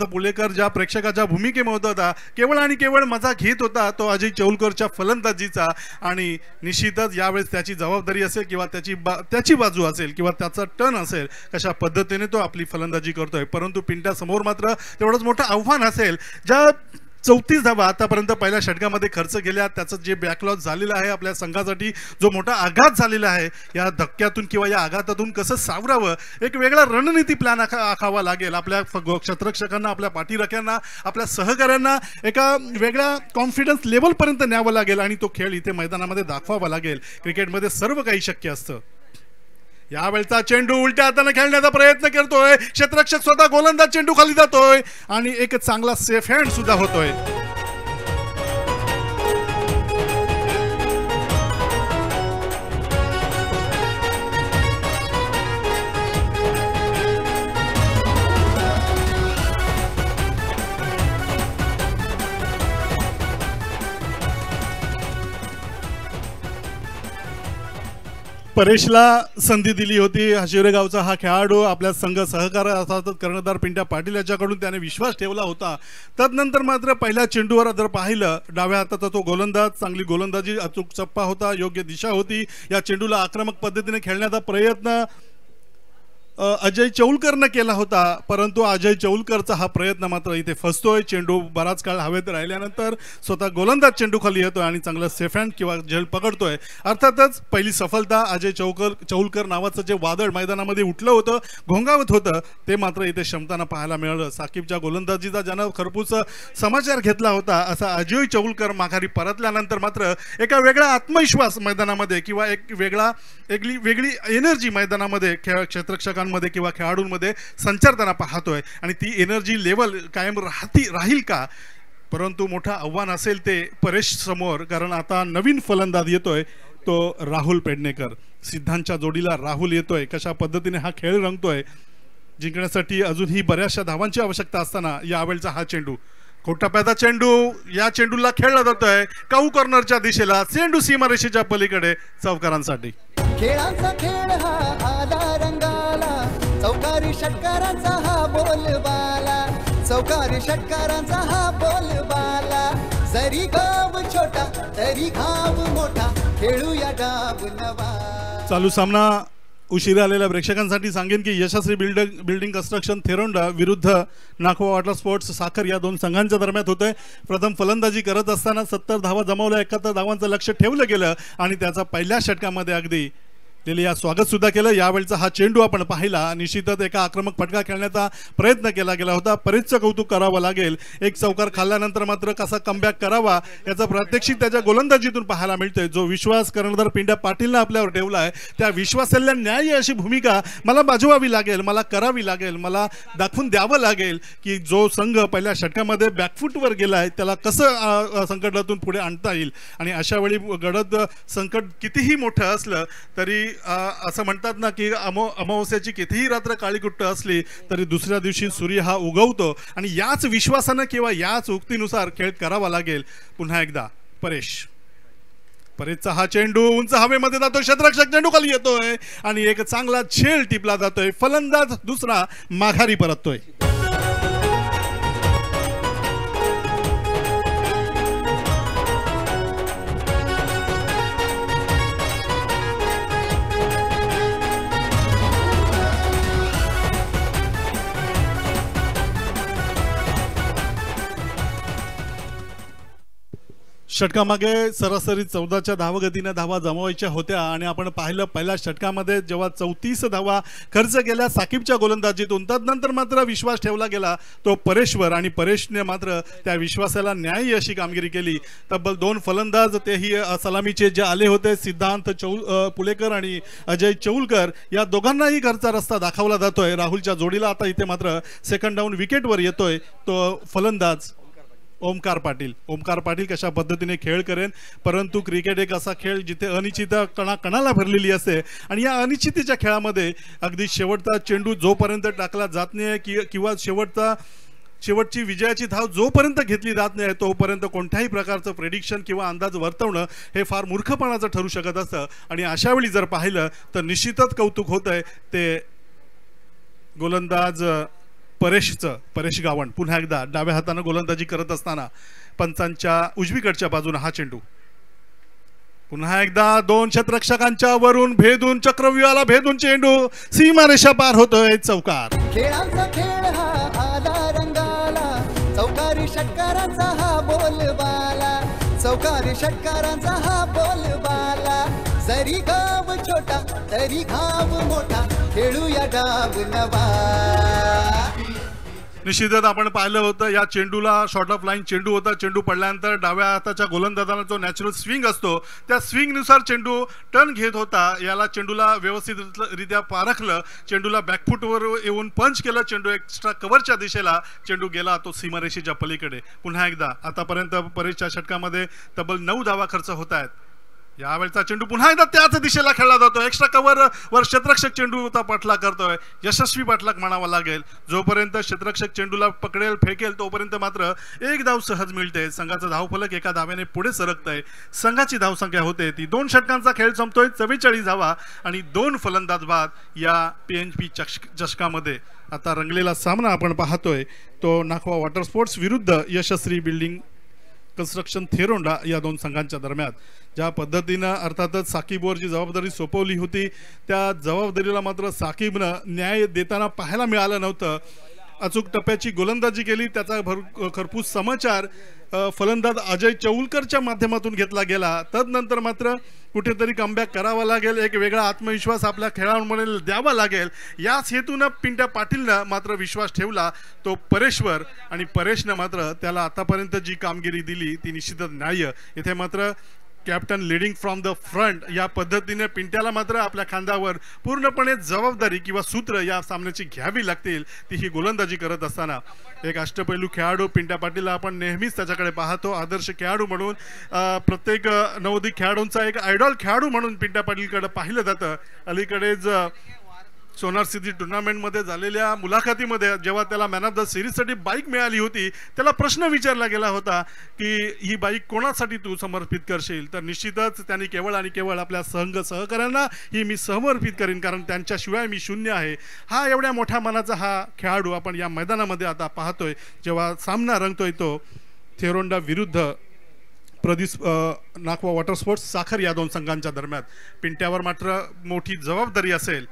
पुलेकर ज्या प्रेक्षकाच्या भूमिकेमध्ये होता, केवळ आणि केवळ मजा घेत होता तो अजय चौलकरच्या फलंदाजीचा आणि निश्चितच यावेळेस त्याची जबाबदारी असेल किंवा त्याची बाजू असेल किंवा त्याचा टर्न असेल कशा पद्धतीने तो आपली फलंदाजी करतोय. परंतु पिंट्या समोर मात्र तेवढंच मोठं आव्हान असेल. ज्या 34 धावा आतापर्यंत पहिल्या षटकामध्ये खर्च केल्या त्याचं जे बॅकलॉग झालेलं आहे आपल्या संघासाठी, जो मोठा आघात झालेला आहे, या धक्क्यातून किंवा या आघातातून कसं सावरावं एक वेगळा रणनीती प्लॅन आखावा लागेल. आपल्या क्षेत्ररक्षकांना, आपल्या पाठीराख्यांना, आपल्या सहकाऱ्यांना एका वेगळ्या कॉन्फिडन्स लेवलपर्यंत न्यावं लागेल आणि तो खेळ इथे मैदानामध्ये दाखवावा लागेल. क्रिकेटमध्ये सर्व काही शक्य असतं. यावेळचा चेंडू उलट्या हाताने खेळण्याचा प्रयत्न करतोय क्षेत्ररक्षक, स्वतः गोलंदाज चेंडू खाली जातोय आणि एक चांगला सेफ हँड सुद्धा होतोय. परेशला संधी दिली होती. शिवरेगावचा हा खेळाडू आपल्या संघ सहकार अर्थातच कर्णधार पिंट्या पाटील याच्याकडून त्याने विश्वास ठेवला होता. तदनंतर मात्र पहिल्या चेंडूवर जर पाहिलं डाव्या हाताचा तो गोलंदाज, चांगली गोलंदाजी, अचूक चप्पा होता, योग्य दिशा होती. या चेंडूला आक्रमक पद्धतीने खेळण्याचा प्रयत्न अजय चौलकरनं केला होता, परंतु अजय चौलकरचा हा प्रयत्न मात्र इथे फसतोय. चेंडू बराच काळ हवेत राहिल्यानंतर स्वतः गोलंदाज चेंडू खाली येतोय आणि चांगला सेफ हँड किंवा झेल पकडतोय. अर्थातच पहिली सफलता अजय चौलकर नावाचं जे वादळ मैदानामध्ये उठलं होतं, घोंगावत होतं, ते मात्र इथे क्षमताना पाहायला मिळालं. साकीबच्या गोलंदाजीचा ज्यानं खरपूस समाचार घेतला होता असा अजय चौलकर माघारी परतल्यानंतर मात्र एका वेगळा आत्मविश्वास मैदानामध्ये किंवा एक वेगळी एनर्जी मैदानामध्ये क्षेत्ररक्षकांमध्ये किंवा खेळाडूंमध्ये संचारताना पाहतोय आणि ती एनर्जी लेवल कायम राहील का? परंतु मोठं आव्हान असेल ते परेश समोर, कारण आता नवीन फलंदाज येतोय तो राहुल पेडणेकर. सिद्धांतच्या जोडीला राहुल येतोय. कशा पद्धतीने हा खेळ रंगतोय. जिंकण्यासाठी अजूनही बऱ्याचशा धावांची आवश्यकता असताना यावेळचा हा चेंडू कोटप्याचा चेंडू, या चेंडूला खेळला जातोय काऊ कॉर्नरच्या दिशेला, चेंडू सीमारेषेच्या पलीकडे चौकारांसाठी. खेळांचा खेळ हा आला रंगाला, चौकारी षटकारांचा हा बोलबाला, चौकारी षटकारांचा हा बोलबाला. जरी गाव छोटा तरी घाव मोठा, खेळूया डाव नवा. चालू सामना उशिरा आलेल्या प्रेक्षकांसाठी सांगेन की यशस्वी बिल्डिंग कन्स्ट्रक्शन थेरोंडा विरुद्ध नाखवा वॉटर स्पोर्ट्स साखर या दोन संघांच्या दरम्यान होतोय. प्रथम फलंदाजी करत असताना 70 धावा जमावल्या, 71 धावांचं लक्ष ठेवलं गेलं आणि त्याचा पहिल्या षटकामध्ये अगदी लिलिया स्वागत सुद्धा केलं. यावेळचा हा चेंडू आपण पाहिला, निश्चितच एका आक्रमक फटका खेळण्याचा प्रयत्न केला गेला होता. परेशचं कौतुक करावं लागेल. एक चौकार खाल्ल्यानंतर मात्र कसा कमबॅक करावा याचा प्रात्यक्षिक त्याच्या गोलंदाजीतून पाहायला मिळतोय. जो विश्वास कर्णधार पिंट्या पाटीलनं आपल्यावर ठेवला आहे, त्या विश्वासाला न्याय्य अशी भूमिका मला बाजवावी लागेल, मला करावी लागेल, मला दाखवून द्यावं लागेल की जो संघ पहिल्या षटकामध्ये बॅकफूटवर गेलाय त्याला कसं संकटातून पुढे आणता येईल. आणि अशा वेळी गडद संकट कितीही मोठं असलं तरी असं म्हणतात ना की अमावस्याची कितीही रात्र काळीकुट्ट असली तरी दुसऱ्या दिवशी सूर्य हा उगवतो. आणि याच विश्वासानं किंवा याच उक्तीनुसार खेळ करावा लागेल. पुन्हा एकदा परेशचा हा चेंडू उंच हवेमध्ये जातो, क्षेत्ररक्षक चेंडू खाली येतोय आणि एक चांगला झेल टिपला जातोय. फलंदाज दुसरा माघारी परततोय. षटकामागे सरासरी 14च्या धावगतीने धावा जमवायच्या होत्या आणि आपण पाहिलं पहिल्या षटकामध्ये जेव्हा 34 धावा खर्च केल्या साकिबच्या गोलंदाजीतून, तदनंतर मात्र विश्वास ठेवला गेला तो परेशवर आणि परेशने मात्र त्या विश्वासाला न्याय्य अशी कामगिरी केली. तब्बल 2 फलंदाज तेही सलामीचे जे आले होते, सिद्धांत पुलेकर आणि अजय चौलकर, या दोघांनाही घरचा रस्ता दाखवला जातोय. राहुलच्या जोडीला आता इथे मात्र सेकंड डाऊन विकेटवर येतोय तो फलंदाज ओमकार पाटील कशा पद्धतीने खेळ करेन. परंतु क्रिकेट एक असा खेळ जिथे अनिश्चित कणाला भरलेली असते आणि या अनिश्चितीच्या खेळामध्ये अगदी शेवटचा चेंडू जोपर्यंत टाकला जात नाही किंवा शेवटची विजयाची धाव जोपर्यंत घेतली जात नाही तोपर्यंत कोणत्याही प्रकारचं प्रेडिक्शन किंवा अंदाज वर्तवणं हे फार मूर्खपणाचं ठरू शकत असतं. आणि अशा वेळी जर पाहिलं तर निश्चितच कौतुक होतंय ते गोलंदाज परेश गावण. पुन्हा एकदा डाव्या हाताने गोलंदाजी करत असताना पंचांच्या उजवीकडच्या बाजूने हा चेंडू पुन्हा एकदा 2 क्षेत्ररक्षकांच्या वरून भेदून चक्रव्यूहाला भेदून चेंडू सीमारेषा पार होतोय. चौकार. खेळांचा खेळ हा आला रंगाला, चौकारी षटकारांचा हा बोलबाला, चौकारी षटकारांचा हा बोलबाला. जरी गाव छोटा तरी घाव मोठा, खेळूया डाव नवा. निश्चितच आपण पाहिलं होतं या चेंडूला शॉर्ट ऑफ लाईन चेंडू होता. चेंडू पडल्यानंतर डाव्या हाताच्या गोलंदाजाला जो नॅचरल स्विंग असतो त्या स्विंगनुसार चेंडू टर्न घेत होता. याला चेंडूला व्यवस्थितरित्या पारखलं, चेंडूला बॅकफूटवर येऊन पंच केलं, चेंडू एक्स्ट्रा कव्हरच्या दिशेला चेंडू गेला तो सीमारेषेच्या पलीकडे. पुन्हा एकदा आतापर्यंत परेशच्या षटकामध्ये तब्बल 9 धावा खर्च होत आहेत. यावेळचा चेंडू पुन्हा एकदा त्याच दिशेला खेळला जातो. एक्स्ट्रा कव्हर वर क्षेत्ररक्षक चेंडूचा पाठलाग करतोय, यशस्वी पाठलाग म्हणावा लागेल. जोपर्यंत क्षेत्ररक्षक चेंडूला पकडेल फेकेल तोपर्यंत मात्र 1 धाव सहज मिळते. संघाचा धावफलक एका धाव्याने पुढे सरकतंय. संघाची धावसंख्या होते ती 2 षटकांचा खेळ संपतोय. 44 धावा आणि 2 फलंदाज बाद या PNP चषकामध्ये. आता रंगलेला सामना आपण पाहतोय तो नाखवा वॉटर स्पोर्ट्स विरुद्ध यशस्वी बिल्डिंग कन्स्ट्रक्शन थेरोंडा या 2 संघांच्या दरम्यान. ज्या पद्धतीनं अर्थातच साकिबवर जी जबाबदारी सोपवली होती त्या जबाबदारीला मात्र साकिबनं न्याय देताना पाहायला मिळालं नव्हतं. अचूक टप्प्याची गोलंदाजी केली, त्याचा खरपूस समाचार फलंदाज अजय चौलकरच्या माध्यमातून घेतला गेला. तदनंतर मात्र कुठेतरी कमबॅक करावा लागेल, एक वेगळा आत्मविश्वास आपल्या खेळाडूंमध्ये द्यावा लागेल. याच हेतूनं पिंट्या पाटीलनं मात्र विश्वास ठेवला तो परेशवर आणि परेशनं मात्र त्याला आतापर्यंत जी कामगिरी दिली ती निश्चितच न्याय्य. इथे मात्र captain leading from the front या पद्धतीने पिंट्याला मात्र आपल्या खांद्यावर पूर्णपणे जबाबदारी किंवा सूत्र या सामन्याची घ्यावी लागतील. ती ही गोलंदाजी करत असताना एक अष्टपैलू खेळाडू पिंट्या पाटीलला आपण नेहमीच त्याच्याकडे पाहतो. आदर्श खेळाडू म्हणून प्रत्येक नवोदित खेळाडूंचा एक आयडॉल खेळाडू म्हणून पिंट्या पाटीलकडे पाहिलं जातं. अलीकडेच सोनार सिटी टुर्नामेंटमध्ये झालेल्या मुलाखतीमध्ये जेव्हा त्याला मॅन ऑफ द सिरीजसाठी बाईक मिळाली होती, त्याला प्रश्न विचारला गेला होता की ही बाईक कोणासाठी तू समर्पित करशील, तर निश्चितच त्यांनी केवळ आणि केवळ आपल्या सहकाऱ्यांना ही मी समर्पित करीन, कारण त्यांच्याशिवाय मी शून्य आहे. हा एवढ्या मोठ्या मनाचा हा खेळाडू आपण या मैदानामध्ये आता पाहतोय. जेव्हा सामना रंगतोय तो थेरोंडा विरुद्ध प्रदीप नाकवा वॉटर स्पोर्ट्स साखर या दोन संघांच्या दरम्यान. पिंट्यावर मात्र मोठी जबाबदारी असेल.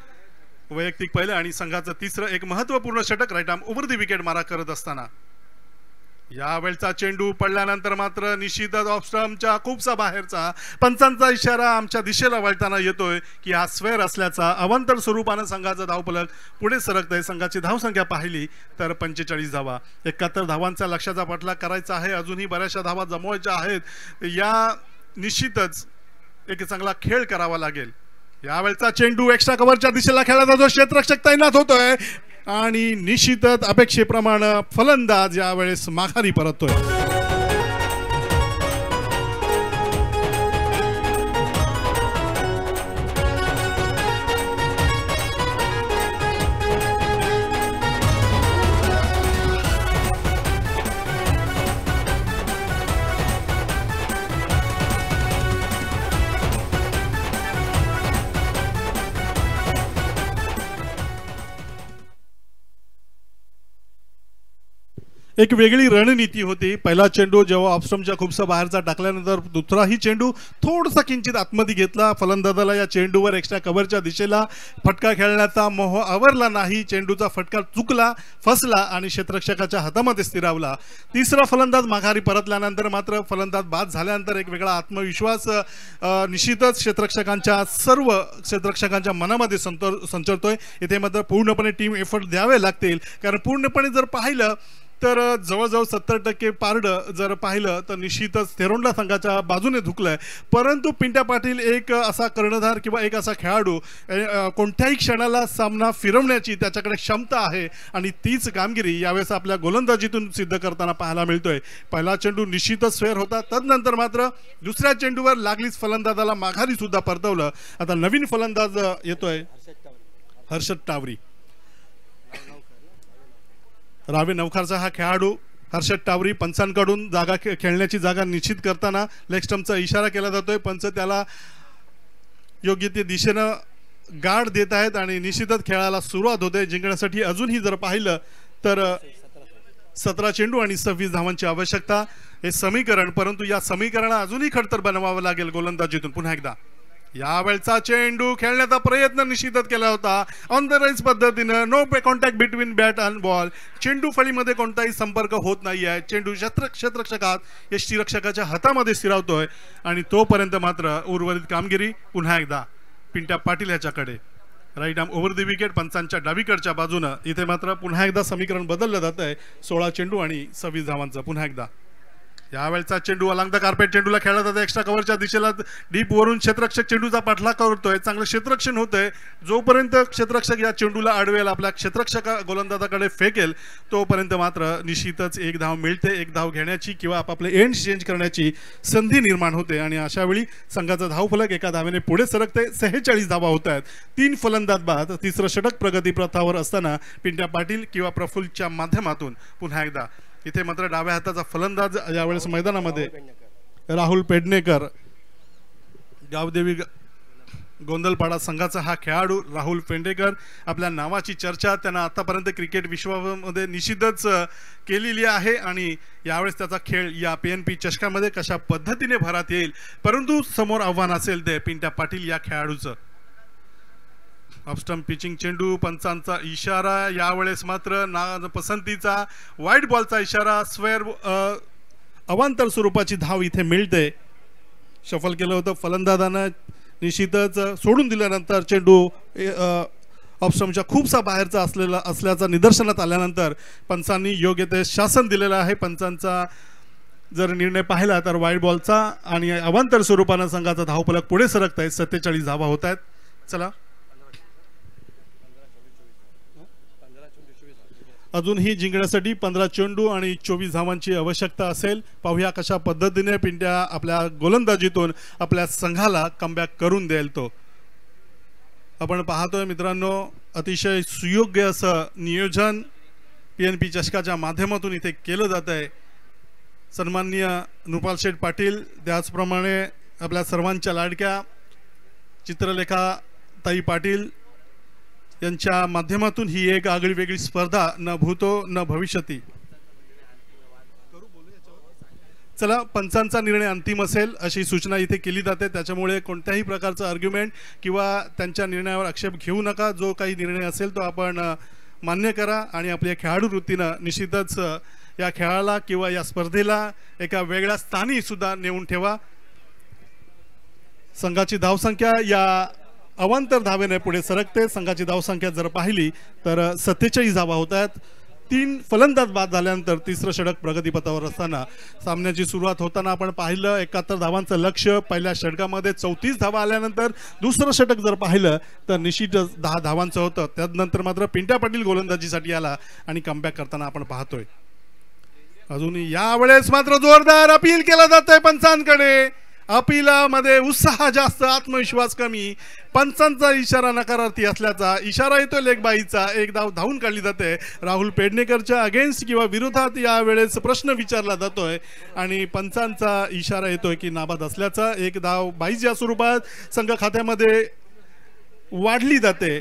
वैयक्तिक पहिलं आणि संघाचं तिसरं एक महत्त्वपूर्ण षटक right arm over the wicket मारा करत असताना यावेळचा चेंडू पडल्यानंतर मात्र निश्चितच ऑफ स्टंपच्या खूपसा बाहेरचा पंचांचा इशारा आमच्या दिशेला वळताना येतोय की हा स्क्वेअर असल्याचा. अवांतर स्वरूपानं संघाचा धावफलक पुढे सरकतंय. संघाची धावसंख्या पाहिली तर 45 धावा, 71 धावांचा लक्ष्याचा पाठलाग करायचा आहे. अजूनही बऱ्याचशा धावा जमवायच्या आहेत. या निश्चितच एक चांगला खेळ करावा लागेल. यावेळचा चेंडू एक्स्ट्रा कव्हरच्या दिशेला खेळला जातो. क्षेत्ररक्षक तैनात होतोय आणि निश्चितच अपेक्षेप्रमाणे फलंदाज यावेळेस माघारी परततोय. एक वेगळी रणनीती होती. पहिला चेंडू जेव्हा ऑफस्टंपच्या खूपसा बाहेरचा टाकल्यानंतर दुसराही चेंडू थोडासा किंचित आतमध्ये घेतला. फलंदाजाला या चेंडूवर एक्स्ट्रा कव्हरच्या दिशेला फटका खेळण्याचा मोह आवरला नाही. चेंडूचा फटका चुकला, फसला आणि क्षेत्ररक्षकाच्या हातामध्ये स्थिरावला. तिसरा फलंदाज माघारी परतल्यानंतर मात्र फलंदाज बाद झाल्यानंतर एक वेगळा आत्मविश्वास निश्चितच सर्व क्षेत्ररक्षकांच्या मनामध्ये संचरतोय. इथे मात्र पूर्णपणे टीम एफर्ट द्यावे लागतील, कारण पूर्णपणे जर पाहिलं तर जवळजवळ 70% पारडं जर पाहिलं तर निश्चितच थेरोंडा संघाच्या बाजूने धुकलंय. परंतु पिंट्या पाटील एक असा कर्णधार किंवा एक असा खेळाडू, कोणत्याही क्षणाला सामना फिरवण्याची त्याच्याकडे क्षमता आहे आणि तीच कामगिरी यावेळेस आपल्या गोलंदाजीतून सिद्ध करताना पाहायला मिळतोय. पहिला चेंडू निश्चितच स्क्वेअर होता. तदनंतर मात्र दुसऱ्या चेंडूवर लागलीच फलंदाजाला माघारी सुद्धा परतवलं. आता नवीन फलंदाज येतोय हर्षद टावरी. रावे नवखारचा हा खेळाडू हर्षद टावरी पंचांकडून जागा खेळण्याची जागा निश्चित करताना लेग स्टंपचा इशारा केला जातोय. पंच त्याला योग्य ते दिशेनं गार्ड देत आहेत आणि निश्चितच खेळाला सुरुवात होते. जिंकण्यासाठी अजूनही जर पाहिलं तर 17 चेंडू आणि 26 धावांची आवश्यकता हे समीकरण. परंतु या समीकरणाला अजूनही खडतर बनवावं लागेल गोलंदाजीतून. पुन्हा एकदा यावेळचा चेंडू खेळण्याचा प्रयत्न निश्चितच केला होता ऑन द राईज पद्धतीनं. No contact between bat and ball. चेंडू फळीमध्ये कोणताही संपर्क होत नाही आहे. चेंडू क्षेत्ररक्षकात यष्टीरक्षकाच्या हातामध्ये स्थिरावतोय आणि तोपर्यंत मात्र उर्वरित कामगिरी पुन्हा एकदा पिंट्या पाटील याच्याकडे. Right arm over the wicket पंचांच्या डावीकडच्या बाजूनं. इथे मात्र पुन्हा एकदा समीकरण बदललं जात आहे. 16 चेंडू आणि 26 धावांचं. पुन्हा एकदा यावेळचा चेंडू अलॉंग द कार्पेट चेंडूला खेळला जातो. एक्स्ट्रा कव्हरच्या दिशेला डीप वरून क्षेत्ररक्षक चेंडूचा पाठलाग करतोय. चांगलं क्षेत्ररक्षण होतंय. जोपर्यंत क्षेत्ररक्षक या चेंडूला अडवेल, आपल्या क्षेत्ररक्षक गोलंदाजाकडे फेकेल, तोपर्यंत मात्र निश्चितच एक धाव मिळते. एक धाव घेण्याची किंवा आपापले एंड चेंज करण्याची संधी निर्माण होते आणि अशा वेळी संघाचा धावफलक एका धावेने पुढे सरकते. 46 धावा होत आहेत. 3 फलंदाज बाद. तिसरं षटक प्रगती पथावर असताना पिंट्या पाटील किंवा प्रफुल्लच्या माध्यमातून पुन्हा एकदा इथे मात्र डाव्या हाताचा फलंदाज यावेळेस मैदानामध्ये राहुल पेडणेकर. गावदेवी गोंदलपाडा संघाचा हा खेळाडू राहुल पेडणेकर. आपल्या नावाची चर्चा त्यानं आतापर्यंत क्रिकेट विश्वामध्ये निश्चितच केलेली आहे आणि यावेळेस त्याचा खेळ या PNP चषकामध्ये कशा पद्धतीने भरात येईल. परंतु समोर आव्हान असेल ते पिंट्या पाटील या खेळाडूचं. ऑफस्टंप पिचिंग चेंडू, पंचांचा इशारा. यावेळेस मात्र पसंतीचा वाईट बॉलचा इशारा. स्क्वेअर अवांतर स्वरूपाची धाव इथे मिळते. शफल केलं होतं फलंदाजानं. निश्चितच सोडून दिल्यानंतर चेंडू ऑफस्टंपच्या खूपसा बाहेरचा असल्याचा निदर्शनात आल्यानंतर पंचांनी योग्य ते शासन दिलेलं आहे. पंचांचा जर निर्णय पाहिला तर वाईट बॉलचा आणि अवांतर स्वरूपानं संघाचा धावफलक पुढे सरकत आहे. 47 धावा होत आहेत. चला अजूनही जिंकण्यासाठी 15 चेंडू आणि 24 धावांची आवश्यकता असेल. पाहूया कशा पद्धतीने पिंट्या आपल्या गोलंदाजीतून आपल्या संघाला कमबॅक करून देईल. तो आपण पाहतोय मित्रांनो, अतिशय सुयोग्य असं नियोजन PNP चषकाच्या माध्यमातून इथे केलं जात आहे. सन्माननीय नृपाल शेठ पाटील, त्याचप्रमाणे आपल्या सर्वांच्या लाडक्या चित्रलेखा ताई पाटील यांच्या माध्यमातून ही एक आगळी वेगळी स्पर्धा न भूतो न भविष्यती. चला, पंचांचा निर्णय अंतिम असेल अशी सूचना इथे केली जाते, त्याच्यामुळे कोणत्याही प्रकारचं आर्ग्युमेंट किंवा त्यांच्या निर्णयावर आक्षेप घेऊ नका. जो काही निर्णय असेल तो आपण मान्य करा आणि आपल्या खेळाडू वृत्तीनं निश्चितच या खेळाला किंवा या स्पर्धेला एका वेगळ्या स्थानी सुद्धा नेऊन ठेवा. संघाची धावसंख्या या अवांतर धावेने पुढे सरकते. संघाची धावसंख्या जर पाहिली तर 47 धावा होत आहेत. 3 फलंदाज बाद झाल्यानंतर तिसरं षटक प्रगतीपथावर असताना सामन्याची सुरुवात होताना आपण पाहिलं 71 धावांचं लक्ष्य. पहिल्या षटकामध्ये 34 धावा आल्यानंतर दुसरं षटक जर पाहिलं तर निश्चितच 10 धावांचं होतं. त्यानंतर मात्र पिंट्या पाटील गोलंदाजीसाठी आला आणि कमबॅक करताना आपण पाहतोय. अजून यावेळेस मात्र जोरदार अपील केलं जातंय पंचांकडे. अपिलामध्ये उत्साह जास्त, आत्मविश्वास कमी. पंचांचा इशारा नकारार्थी असल्याचा इशारा येतो लेगबाईचा. एक धाव धावून काढली जाते. राहुल पेडणेकरच्या अगेन्स्ट किंवा विरोधात यावेळेस प्रश्न विचारला जातोय आणि पंचांचा इशारा येतोय की नाबाद असल्याचा. एक धाव बाईच्या स्वरूपात संघ खात्यामध्ये वाढली जाते.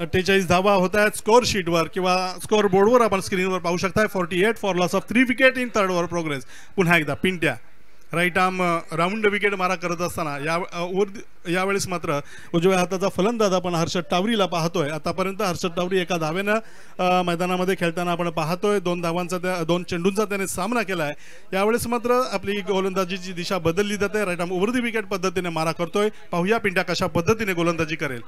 48 धावा होत आहेत स्कोर शीटवर किंवा स्कोर बोर्डवर आपण स्क्रीनवर पाहू शकता. 48 for loss of 3 wicket in third over progress. पुन्हा एकदा Pintya right arm round wicket मारा करत असताना यावेळेस मात्र उजव्या हाताचा फलंदाज आपण हर्षद टावरीला पाहतोय. आतापर्यंत हर्षद टावरी एका धावेनं मैदानामध्ये खेळताना आपण पाहतोय. 2 चेंडूंचा त्याने सामना केलाय. यावेळेस मात्र आपली गोलंदाजीची दिशा बदलली जाते. Right arm over the wicket पद्धतीने मारा करतोय. पाहूया पिंट्या कशा पद्धतीने गोलंदाजी करेल.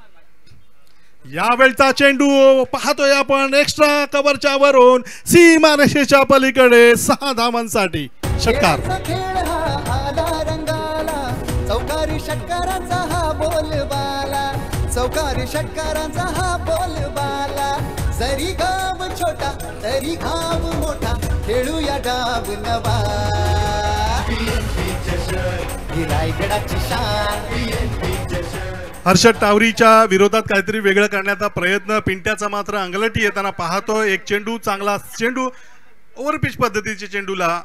यावेळचा चेंडू पाहतोय आपण एक्स्ट्रा कव्हरच्या वरून सीमारेषेच्या पलीकडे 6 धावांसाठी षटकार. खेळ हा आला रंगाला, चौकारी षटकारांचा हा बोलबाला, चौकारी षटकारांचा हा बोलबाला. जरी गाव छोटा तरी घाव मोठा, खेळूया डाव नवा. ही रायगडाची शान. हर्षद टावरीच्या विरोधात काहीतरी वेगळं करण्याचा प्रयत्न पिंट्याचा मात्र अंगलटी येताना पाहतो. एक चेंडू, चांगला चेंडू, ओव्हरपिच पद्धतीच्या चेंडूला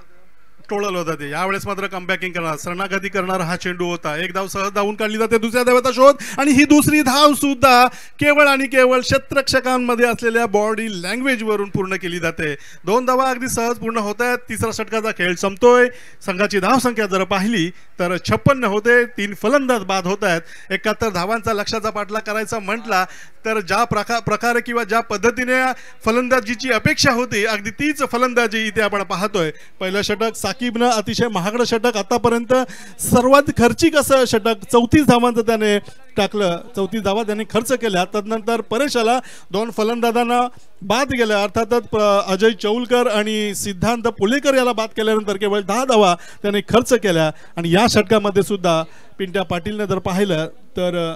टोळलं होतं ते. यावेळेस मात्र कमबॅकिंग करणार, शरणागती करणारा हा चेंडू होता. एक धाव सहज धावून काढली जाते. दुसऱ्या धावेचा शोध आणि ही दुसरी धाव सुद्धा केवळ आणि केवळ क्षेत्ररक्षकांमध्ये असलेल्या बॉडी लँग्वेज वरून पूर्ण केली जाते. 2 धावा अगदी सहज पूर्ण होत आहेत. तिसरा षटकाचा खेळ संपतोय. संघाची धावसंख्या जर पाहिली तर 56 होते. 3 फलंदाज बाद होत आहेत. 71 धावांचा लक्ष्याचा पाठलाग करायचा म्हटला तर ज्या प्रकारे किंवा ज्या पद्धतीने फलंदाजीची अपेक्षा होती अगदी तीच फलंदाजी इथे आपण पाहतोय. पहिलं षटक साकिबनं अतिशय महागडं षटक, आतापर्यंत सर्वात खर्चिक असं षटक, 34 धावांचं त्याने टाकलं. 34 धावा त्याने खर्च केल्या. त्यानंतर परेशाला 2 फलंदाजांना बाद गेल्या. अर्थातच अजय चौलकर आणि सिद्धांत पुलेकर याला बाद केल्यानंतर केवळ 10 धावा त्याने खर्च केल्या. आणि या षटकामध्ये सुद्धा पिंट्या पाटीलने जर पाहिलं तर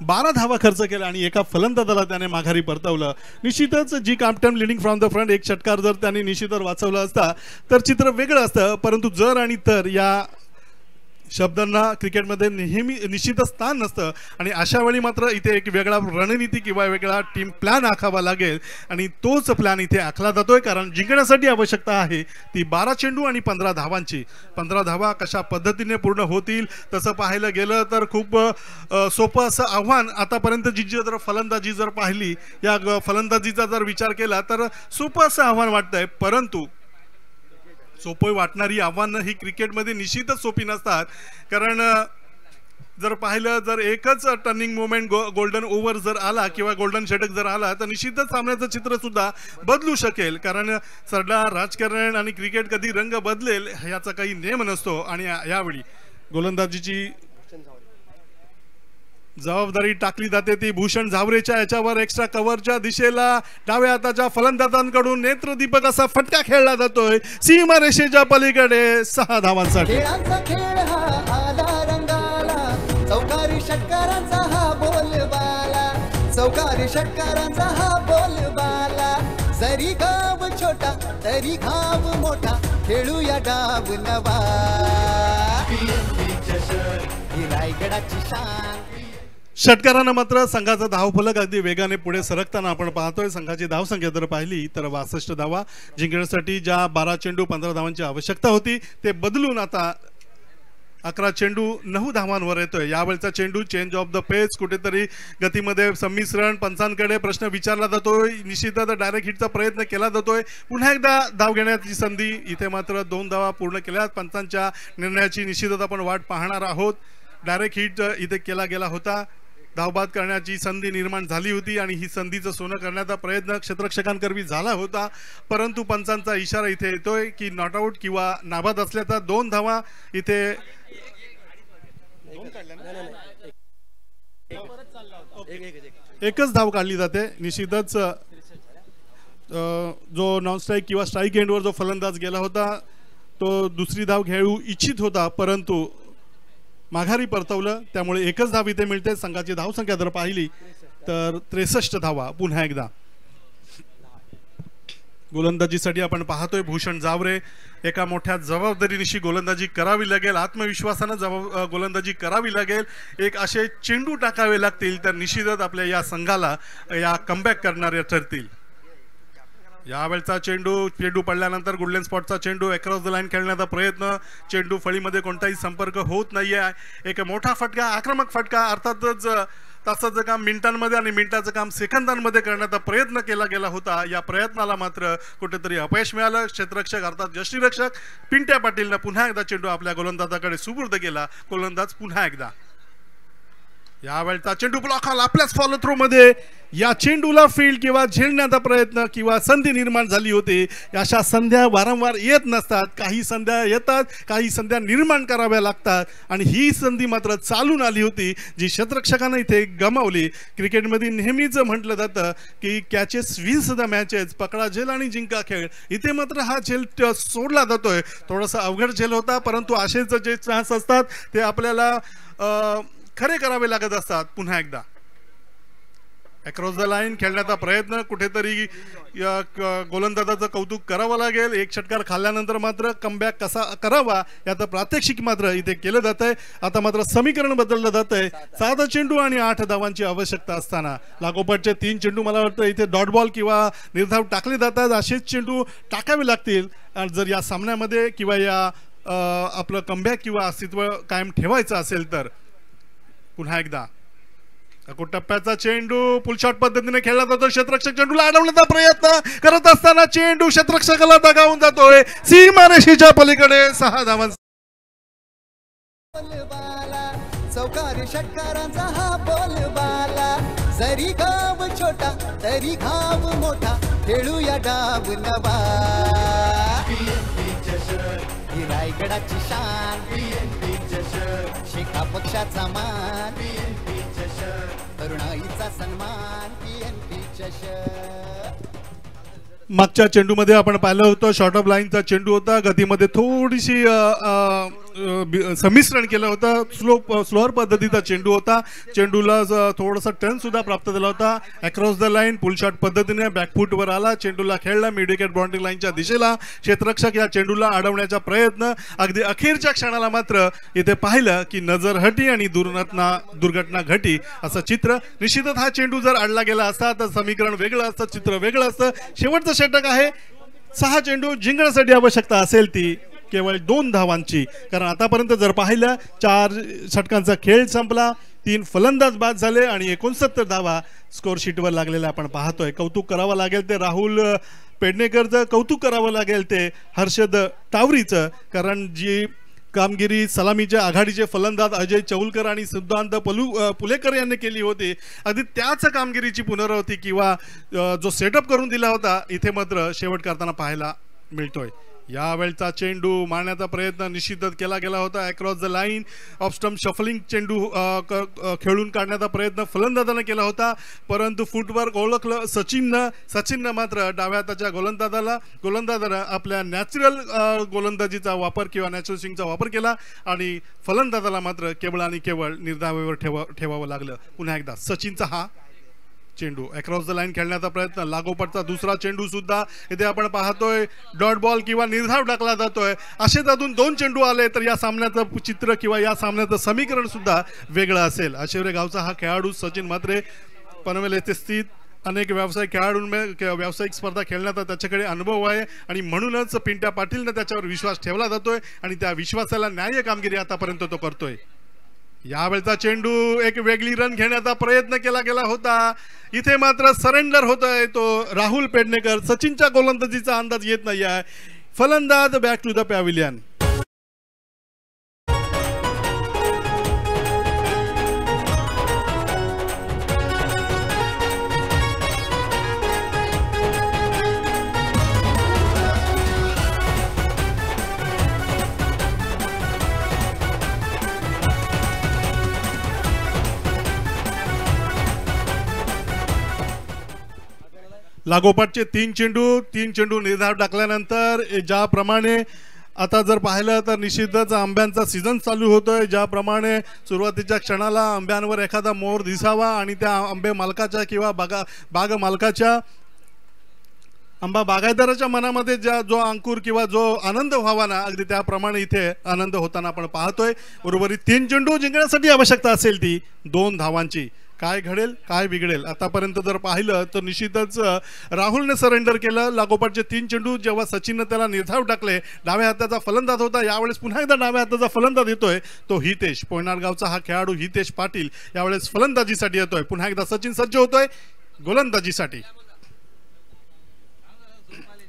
12 धावा खर्च केला आणि एका फलंदाजाला त्याने माघारी परतवलं. निश्चितच जी captain leading from the front एक षटकार जर त्याने निश्चितच वाचवला असता तर चित्र वेगळं असतं. परंतु जर आणि तर या शब्दांना क्रिकेटमध्ये नेहमी निश्चितच स्थान नसतं आणि अशा वेळी मात्र इथे एक वेगळा रणनीती किंवा वेगळा टीम प्लॅन आखावा लागेल आणि तोच प्लॅन इथे आखला जातोय. कारण जिंकण्यासाठी आवश्यकता आहे ती 12 चेंडू आणि 15 धावांची. 15 धावा कशा पद्धतीने पूर्ण होतील तसं पाहायला गेलं तर खूप सोपं असं आव्हान आतापर्यंत जी जर फलंदाजी जर पाहिली, या फलंदाजीचा जर विचार केला तर सोपं असं आव्हान वाटतंय. परंतु सोपी वाटणारी आव्हानं ही क्रिकेटमध्ये निश्चितच सोपी नसतात. कारण जर पाहिलं जर एकच टर्निंग मोमेंट गोल्डन ओव्हर जर आला किंवा गोल्डन षटक जर आला तर निश्चितच सामन्याचं चित्र सुद्धा बदलू शकेल. कारण सध्या राजकारण आणि क्रिकेट कधी रंग बदलेल याचा काही नेम नसतो. आणि यावेळी गोलंदाजीची जबाबदारी टाकली जाते ती भूषण झावरेच्या याच्यावर. एक्स्ट्रा कव्हरच्या दिशेला डाव्या हाताच्या फलंदाजांकडून नेत्रदीपक असा फटका खेळला जातोय सीमारेषेच्या पलीकडे 6 धावांसाठी. खेळ हा आला रंगाला, चौकारी षटकारांचा हा बोलबाला, चौकारी षटकारांचा हा बोलबाला. जरी गाव छोटा तरी घाव मोठा, खेळूया डाव नवा ही रायगडाची शान. षटकारानं मात्र संघाचा धावफलक अगदी वेगाने पुढे सरकताना आपण पाहतोय. संघाची धावसंख्या जर पाहिली तर 62 धावा. जिंकण्यासाठी ज्या 12 चेंडू 15 धावांची आवश्यकता होती ते बदलून आता 11 चेंडू 9 धावांवर येतोय. यावेळचा चेंडू चेंज ऑफ द पेस, कुठेतरी गतीमध्ये संमिश्रण. पंचांकडे प्रश्न विचारला जातोय. निश्चितच डायरेक्ट हिटचा प्रयत्न केला जातोय. पुन्हा एकदा धाव घेण्याची संधी. इथे मात्र 2 धावा पूर्ण केल्या. पंचांच्या निर्णयाची निश्चितच आपण वाट पाहणार आहोत. डायरेक्ट हिट इथे केला गेला होता. धावबाद करण्याची संधी निर्माण झाली होती आणि ही संधीचं सोनं करण्याचा प्रयत्न क्षेत्ररक्षकांकरवी झाला होता. परंतु पंचांचा इशारा इथे येतोय की नॉट आउट किंवा नाबाद असल्याचा. 2 धावा इथे एकच धाव काढली जाते. निश्चितच जो नॉन स्ट्राईक किंवा स्ट्राईक एंडवर जो फलंदाज गेला होता तो दुसरी धाव घेऊ इच्छित होता परंतु माघारी परतवलं. त्यामुळे एकच धाव इथे मिळते. संघाची धावसंख्या जर पाहिली तर 63 धावा. पुन्हा एकदा गोलंदाजीसाठी आपण पाहतोय भूषण जावरे. एका मोठ्या जबाबदारीनिशी गोलंदाजी करावी लागेल. आत्मविश्वासानं गोलंदाजी करावी लागेल. एक असे चेंडू टाकावे लागतील तर निश्चितच आपल्या या संघाला या कमबॅक करणारे ठरतील. यावेळचा चेंडू पडल्यानंतर गोल्डन स्पॉटचा चेंडू अक्रॉस द लाईन खेळण्याचा प्रयत्न. चेंडू फळीमध्ये कोणताही संपर्क होत नाहीये. एक मोठा फटका, आक्रमक फटका. अर्थातच तासाचं काम मिनिटांमध्ये आणि मिनिटाचं काम सेकंदांमध्ये करण्याचा प्रयत्न केला गेला होता. या प्रयत्नाला मात्र कुठेतरी अपयश मिळालं. क्षेत्ररक्षक अर्थात यष्टीरक्षक पिंट्या पाटीलनं पुन्हा एकदा चेंडू आपल्या गोलंदाजाकडे सुपूर्द केला. गोलंदाज पुन्हा एकदा. यावेळचा चेंडू ब्लॉक आला आपल्याच फॉलो थ्रो मध्ये. या चेंडूला फील्ड किंवा झेलण्याचा प्रयत्न किंवा संधी निर्माण झाली होती. अशा संध्या वारंवार येत नसतात. काही संध्या येतात, काही संध्या निर्माण कराव्या लागतात आणि ही संधी मात्र चालून आली होती जी क्षेत्ररक्षकांना इथे गमावली. क्रिकेटमध्ये नेहमीच म्हटलं जातं की कॅचेस विन्स द मॅचेस, पकडा झेल आणि जिंका खेळ. इथे मात्र हा झेल सोडला जातोय. थोडासा अवघड झेल होता परंतु असेच जे चान्स असतात ते आपल्याला खरे करावे लागत असतात. पुन्हा एकदा अक्रॉस द लाईन खेळण्याचा प्रयत्न. कुठेतरी गोलंदाजाचं कौतुक करावं लागेल. एक षटकार खाल्ल्यानंतर मात्र कमबॅक कसा करावा याचं प्रात्यक्षिक मात्र इथे केलं जात आहे. आता मात्र समीकरण बदललं जात आहे. 7 चेंडू आणि 8 धावांची आवश्यकता असताना लागोपाठचे 3 चेंडू मला वाटतं इथे डॉट बॉल किंवा निर्धाव टाकले जातात. असेच चेंडू टाकावे लागतील जर या सामन्यामध्ये किंवा या आपलं कमबॅक किंवा अस्तित्व कायम ठेवायचं असेल तर. पुन्हा एकदा टप्प्याचा चेंडू फुल शॉट पद्धतीने खेळला जातो. क्षेत्ररक्षक चेंडूला अडवण्याचा प्रयत्न करत असताना चेंडू क्षेत्ररक्षकाला दगावून जातोय. सीमारेषेच्या पलीकडे 6 धावा. चौकारी षटकारांचा हा बोलबाला. जरी गाव छोटा तरी घाव मोठा खेळूया डाव नवा ही रायगडाची शान. शेका पक्षाचा मान, तरुणाईचा सन्मान. PNP चषक. मागच्या चेंडूमध्ये आपण पाहिलं होतं शॉर्ट ऑफ लाईनचा चेंडू होता. गतीमध्ये थोडीशी संमिश्रण केलं होतं. स्लोअर पद्धतीचा चेंडू होता. चेंडूला थोडासा टर्न सुद्धा प्राप्त झाला होता. Across the line pull shot पद्धतीने बॅकफूटवर आला. चेंडूला खेळला मिड विकेट बाउंड्री लाईनच्या दिशेला. क्षेत्ररक्षक या चेंडूला अडवण्याचा प्रयत्न. अगदी अखेरच्या क्षणाला मात्र इथे पाहिलं की नजर हटी आणि दुर्घटना घटी असं चित्र. निश्चितच हा चेंडू जर अडला गेला असता तर समीकरण वेगळं असतं, चित्र वेगळं असतं. शेवटचं षटक आहे. 6 चेंडू जिंकण्यासाठी आवश्यकता असेल ती केवळ 2 धावांची. कारण आतापर्यंत जर पाहिलं 4 षटकांचा खेळ संपला. 3 फलंदाज बाद झाले आणि 69 धावा स्कोर शीटवर लागलेल्या आपण पाहतोय. कौतुक करावं लागेल ते राहुल पेडणेकरचं, कौतुक करावं लागेल ते हर्षद टावरीचं. कारण जी कामगिरी सलामीच्या आघाडीचे फलंदाज अजय चौलकर आणि सिद्धांत पुलेकर यांनी केली होती अगदी त्याच कामगिरीची पुनरावृत्ती किंवा जो सेटअप करून दिला होता इथे मात्र शेवट करताना पाहायला मिळतोय. यावेळचा चेंडू मारण्याचा प्रयत्न निश्चितच केला गेला होता. Across the line off stump shuffling चेंडू खेळून काढण्याचा प्रयत्न फलंदाजाने केला होता परंतु फुटवर्क ओळखलं सचिननं मात्र डाव्या हाताच्या गोलंदाजानं आपल्या नॅचरल गोलंदाजीचा वापर किंवा नॅचरल स्विंगचा वापर केला आणि फलंदाजाला मात्र केवळ आणि केवळ निर्धावावर ठेवावं लागलं. पुन्हा एकदा सचिनचा हा चेंडू अक्रॉस द लाईन खेळण्याचा प्रयत्न, लागोपाठचा दुसरा चेंडू सुद्धा इथे आपण पाहतोय डॉट बॉल किंवा निर्धाव टाकला जातोय. असे त्यातून 2 चेंडू आले तर या सामन्याचं चित्र किंवा या सामन्याचं समीकरण सुद्धा वेगळं असेल. आशिवरे गावचा हा खेळाडू सचिन म्हात्रे पनवेल येथे स्थित अनेक व्यावसायिक खेळाडूंमध्ये व्यावसायिक स्पर्धा खेळण्याचा त्याच्याकडे अनुभव आहे आणि म्हणूनच पिंट्या पाटीलने त्याच्यावर विश्वास ठेवला जातोय आणि त्या विश्वासाला न्याय्य कामगिरी आतापर्यंत तो करतोय. यावेळचा चेंडू एक वेगळी रन घेण्याचा प्रयत्न केला गेला होता. इथे मात्र सरेंडर होतोय तो राहुल पेडणेकर. सचिनच्या गोलंदाजीचा अंदाज येत नाही आहे. फलंदाज बॅक टू द पॅव्हिलियन. लागोपाठचे 3 चेंडू निर्धार टाकल्यानंतर ज्याप्रमाणे आता जर पाहिलं तर निश्चितच आंब्यांचा सीझन चालू होतोय. ज्याप्रमाणे सुरुवातीच्या क्षणाला आंब्यांवर एखादा मोर दिसावा आणि त्या आंबे मालकाच्या किंवा बाग मालकाच्या आंबा बागायतदाराच्या मनामध्ये जो अंकुर किंवा जो आनंद व्हावा ना, अगदी त्याप्रमाणे इथे आनंद होताना आपण पाहतोय. उर्वरित 3 चेंडू जिंकण्यासाठी आवश्यकता असेल ती 2 धावांची. काय घडेल काय बिघडेल आतापर्यंत जर पाहिलं तर निश्चितच राहुलने सरेंडर केलं. लागोपाठचे 3 चेंडू जेव्हा सचिनने त्याला निर्धाव टाकले, डाव्या हाताचा फलंदाज होता, यावेळेस पुन्हा एकदा डाव्या हाताचा फलंदाज येतोय तो हितेश. पोयनाड गावचा हा खेळाडू हितेश पाटील यावेळेस फलंदाजीसाठी येतोय. पुन्हा एकदा सचिन सज्ज होतोय गोलंदाजीसाठी.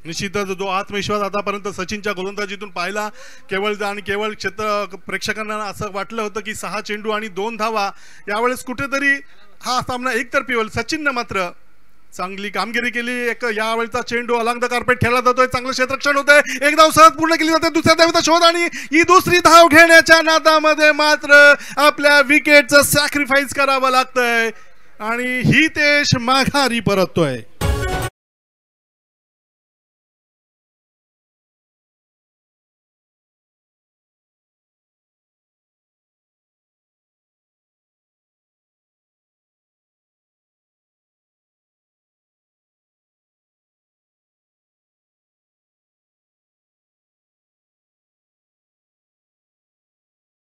निश्चितच जो आत्मविश्वास आतापर्यंत सचिनच्या गोलंदाजीतून पाहिला केवळ क्षेत्र प्रेक्षकांना असं वाटलं होतं की 6 चेंडू आणि 2 धावा. यावेळेस कुठेतरी हा सामना एकतर्फी होईल. सचिनने मात्र चांगली कामगिरी केली. यावेळचा चेंडू अलॉंग द कार्पेट खेळला जातोय. चांगलं क्षेत्ररक्षण होतंय. एक धाव सहज पूर्ण केली जाते. दुसऱ्या धावेचा शोध आणि ही दुसरी धाव घेण्याच्या नादामध्ये मात्र आपल्या विकेटचं सॅक्रिफाईस करावं लागतंय आणि हितेश माघारी परततोय.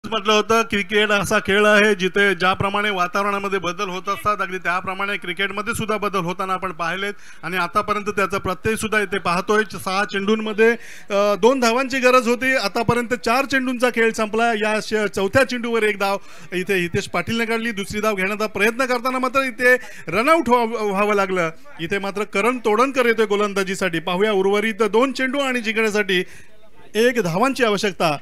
म्हटलं होतं क्रिकेट असा खेळ आहे जिथे ज्याप्रमाणे वातावरणामध्ये बदल होत असतात अगदी त्याप्रमाणे क्रिकेटमध्ये सुद्धा बदल होताना आपण पाहिलेत आणि आतापर्यंत त्याचा प्रत्यय सुद्धा इथे पाहतोय. 6 चेंडूंमध्ये 2 धावांची गरज होती. आतापर्यंत 4 चेंडूंचा खेळ संपला. या 4थ्या चेंडूवर 1 धाव इथे हितेश पाटीलने काढली. दुसरी धाव घेण्याचा प्रयत्न करताना मात्र इथे रनआउट व्हावं लागलं. इथे मात्र करण तोडणकर येतोय गोलंदाजीसाठी. पाहूया उर्वरित 2 चेंडू आणि जिंकण्यासाठी 1 धावांची आवश्यकता.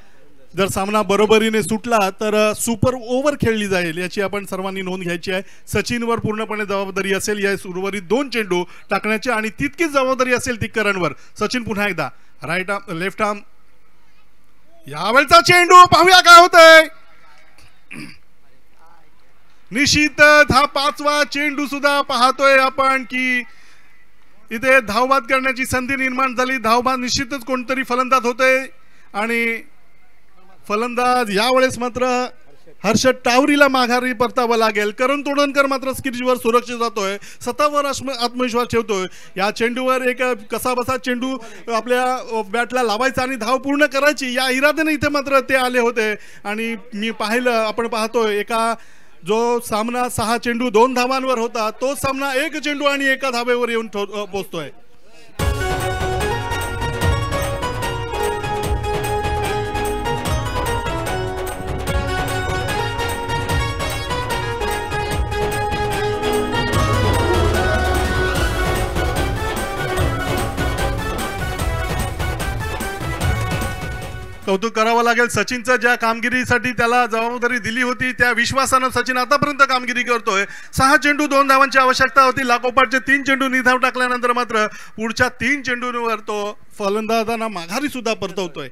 जर सामना बरोबरीने सुटला तर सुपर ओव्हर खेळली जाईल याची आपण सर्वांनी नोंद घ्यायची आहे. सचिनवर पूर्णपणे जबाबदारी असेल या उर्वरित 2 चेंडू टाकण्याची आणि तितकीच जबाबदारी असेल ती करणवर. सचिन पुन्हा एकदा राईट आर्म लेफ्ट आर्म. यावेळचा चेंडू पाहूया काय होतंय. निश्चितच हा 5वा चेंडू सुद्धा पाहतोय आपण की इथे धावबाद करण्याची संधी निर्माण झाली. धावबाद निश्चितच कोणतरी फलंदाज होतोय आणि फलंदाज यावेळेस मात्र हर्षद टावरीला माघारी परतावं लागेल. करण तोडणकर मात्र स्क्रीजवर सुरक्षित जातोय. स्वतःवर आत्मविश्वास ठेवतोय. या चेंडूवर एक कसाबसा चेंडू आपल्या बॅटला लावायचा आणि धाव पूर्ण करायची या इराद्याने इथे मात्र ते आले होते आणि मी पाहिलं आपण पाहतोय एका जो सामना 6 चेंडू 2 धावांवर होता तो सामना 1 चेंडू आणि 1 धावेवर येऊन पोहोचतोय. कौतुक करावं लागेल सचिनचं. ज्या कामगिरीसाठी त्याला जबाबदारी दिली होती त्या विश्वासानं सचिन आतापर्यंत कामगिरी करतोय. 6 चेंडू 2 धावांची आवश्यकता होती. लागोपाठचे 3 चेंडू निर्धाव टाकल्यानंतर मात्र पुढच्या 3 चेंडूंवर तो फलंदाजांना माघारी सुद्धा परतवतोय.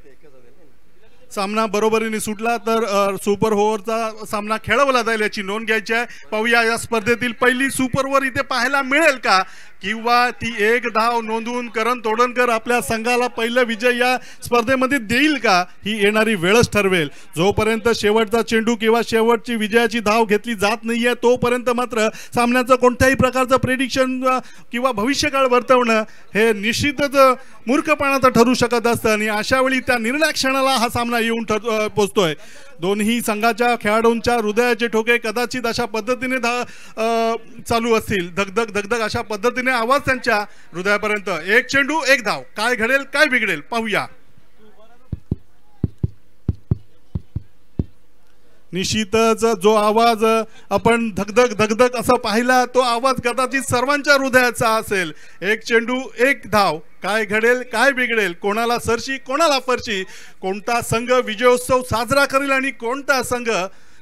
सामना बरोबरीने सुटला तर सुपर ओव्हरचा सामना खेळवला जाईल याची नोंद घ्यायची आहे. पाहूया या स्पर्धेतील पहिली सुपर ओव्हर इथे पाहायला मिळेल का. किंवा ती एक धाव नोंदवून करण तोडणकर आपल्या संघाला पहिलं विजय या स्पर्धेमध्ये देईल का, ही येणारी वेळच ठरवेल. जोपर्यंत शेवटचा चेंडू किंवा शेवटची विजयाची धाव घेतली जात नाहीये तोपर्यंत मात्र सामन्याचं कोणत्याही प्रकारचं प्रेडिक्शन किंवा भविष्यकाळ वर्तवणं हे निश्चितच मूर्खपणाचं ठरू शकत असतं. आणि अशा वेळी त्या निर्णायक क्षणाला हा सामना येऊन पोचतोय. दोन्ही संघाच्या खेळाडूंच्या हृदयाचे ठोके कदाचित अशा पद्धतीने चालू असतील, धगधग धगधग अशा पद्धतीने आवाज त्यांच्या हृदयापर्यंत. एक चेंडू एक धाव, काय घडेल काय बिघडेल पाहूया. निश्चितच जो आवाज आपण धगधग धगधग असं पाहिला तो आवाज कदाचित सर्वांच्या हृदयाचा असेल. एक चेंडू एक धाव, काय घडेल काय बिघडेल, कोणाला सरशी कोणाला फरशी, कोणता संघ विजयोत्सव साजरा करेल आणि कोणता संघ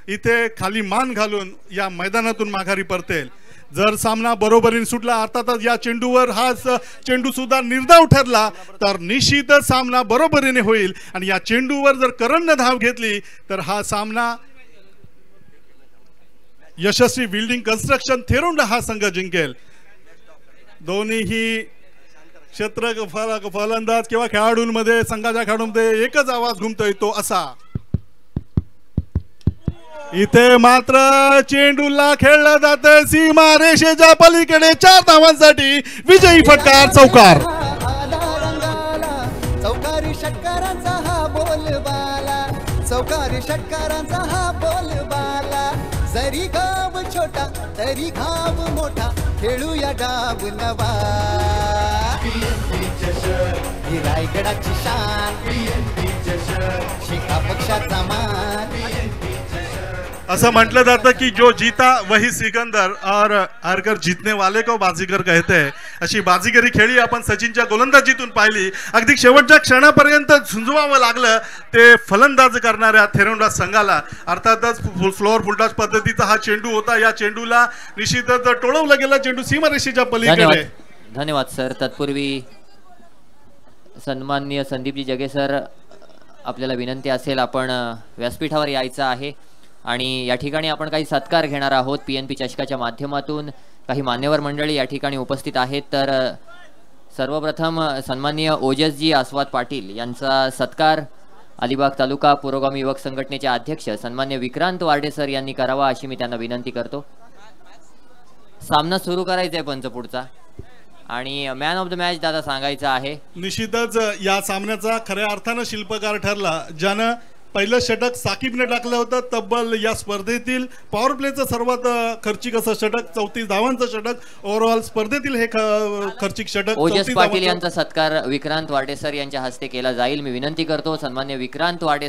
इथे खाली मान घालून या मैदानातून माघारी परतेल. जर सामना बरोबरीने सुटला अर्थातच या चेंडूवर हा चेंडू सुद्धा निर्धाव ठरला तर निश्चितच सामना बरोबरीने होईल. आणि या चेंडूवर जर करणनं धाव घेतली तर हा सामना यशस्वी बिल्डिंग कन्स्ट्रक्शन थेरोंडा हा संघ जिंकेल. दोन्हीही क्षेत्र फलंदाज किंवा खेळाडूंमध्ये संघाच्या खेळाडूंमध्ये एकच आवाज घुमतोय तो असा. इथे मात्र चेंडूला खेळलं जातंय सीमा रेषेच्या पलीकडे 4 धावांसाठी विजयी फटकार चौकार. चौकारी षटकारांचा हा बोलबाला, चौकारी षटकारांचा हा बोलबाला. जरी गाव छोटा तरी घाव मोठा, खेळूया डाव नवा. ही रायगडाची शान, शिका पक्षाचा मान. असं म्हटलं जातं की जो जीता वही सिकंदर और हारकर जीतने वाले को बाजीगर कहते हैं. अशी बाजीगरी खेळी आपण सचिनच्या गोलंदाजीतून पाहिली. अगदी शेवटच्या क्षणापर्यंत झुंजवावं लागलं ते फलंदाज करणाऱ्या थेरोंडा संघाला. अर्थातच फ्लोअर फुलटॉस पद्धतीचा हा चेंडू होता. या चेंडूला निश्चितच टोळवलं गेलं, चेंडू सीमारेषेच्या पलीकडे. धन्यवाद सर. तत्पूर्वी सन्माननीय संदीपजी जगे सर, आपल्याला विनंती असेल आपण व्यासपीठावर यायचं आहे आणि या ठिकाणी आपण काही सत्कार घेणार आहोत. PNP चषकाच्या माध्यमातून काही मान्यवर मंडळी या ठिकाणी उपस्थित आहेत. तर सर्वप्रथम सन्माननीय ओजसजी आस्वाद पाटील यांचा सत्कार अलिबाग तालुका पुरोगामी युवक संघटनेचे अध्यक्ष सन्मान्य विक्रांत वार्डे सर यांनी करावा अशी मी त्यांना विनंती करतो. सामना सुरू करायचा आहे पंच पुढचा आणि मॅन ऑफ द मॅच दादा सांगायचा आहे. निश्चितच या सामन्याचा खऱ्या अर्थानं शिल्पकार ठरला ज्यानं पहिलं षटक साकिबने टाकलं होतं. तब्बल या स्पर्धेतील पॉवर प्लेचं सर्वात खर्चिक असं षटक, 34 धावांचं षटक ओव्हरऑल स्पर्धेतील हे खर्चिक षटक. ओजस पाटील यांचा सत्कार विक्रांत वाडे सर यांच्या हस्ते केला जाईल. मी विनंती करतो सन्मान्य विक्रांत वाडे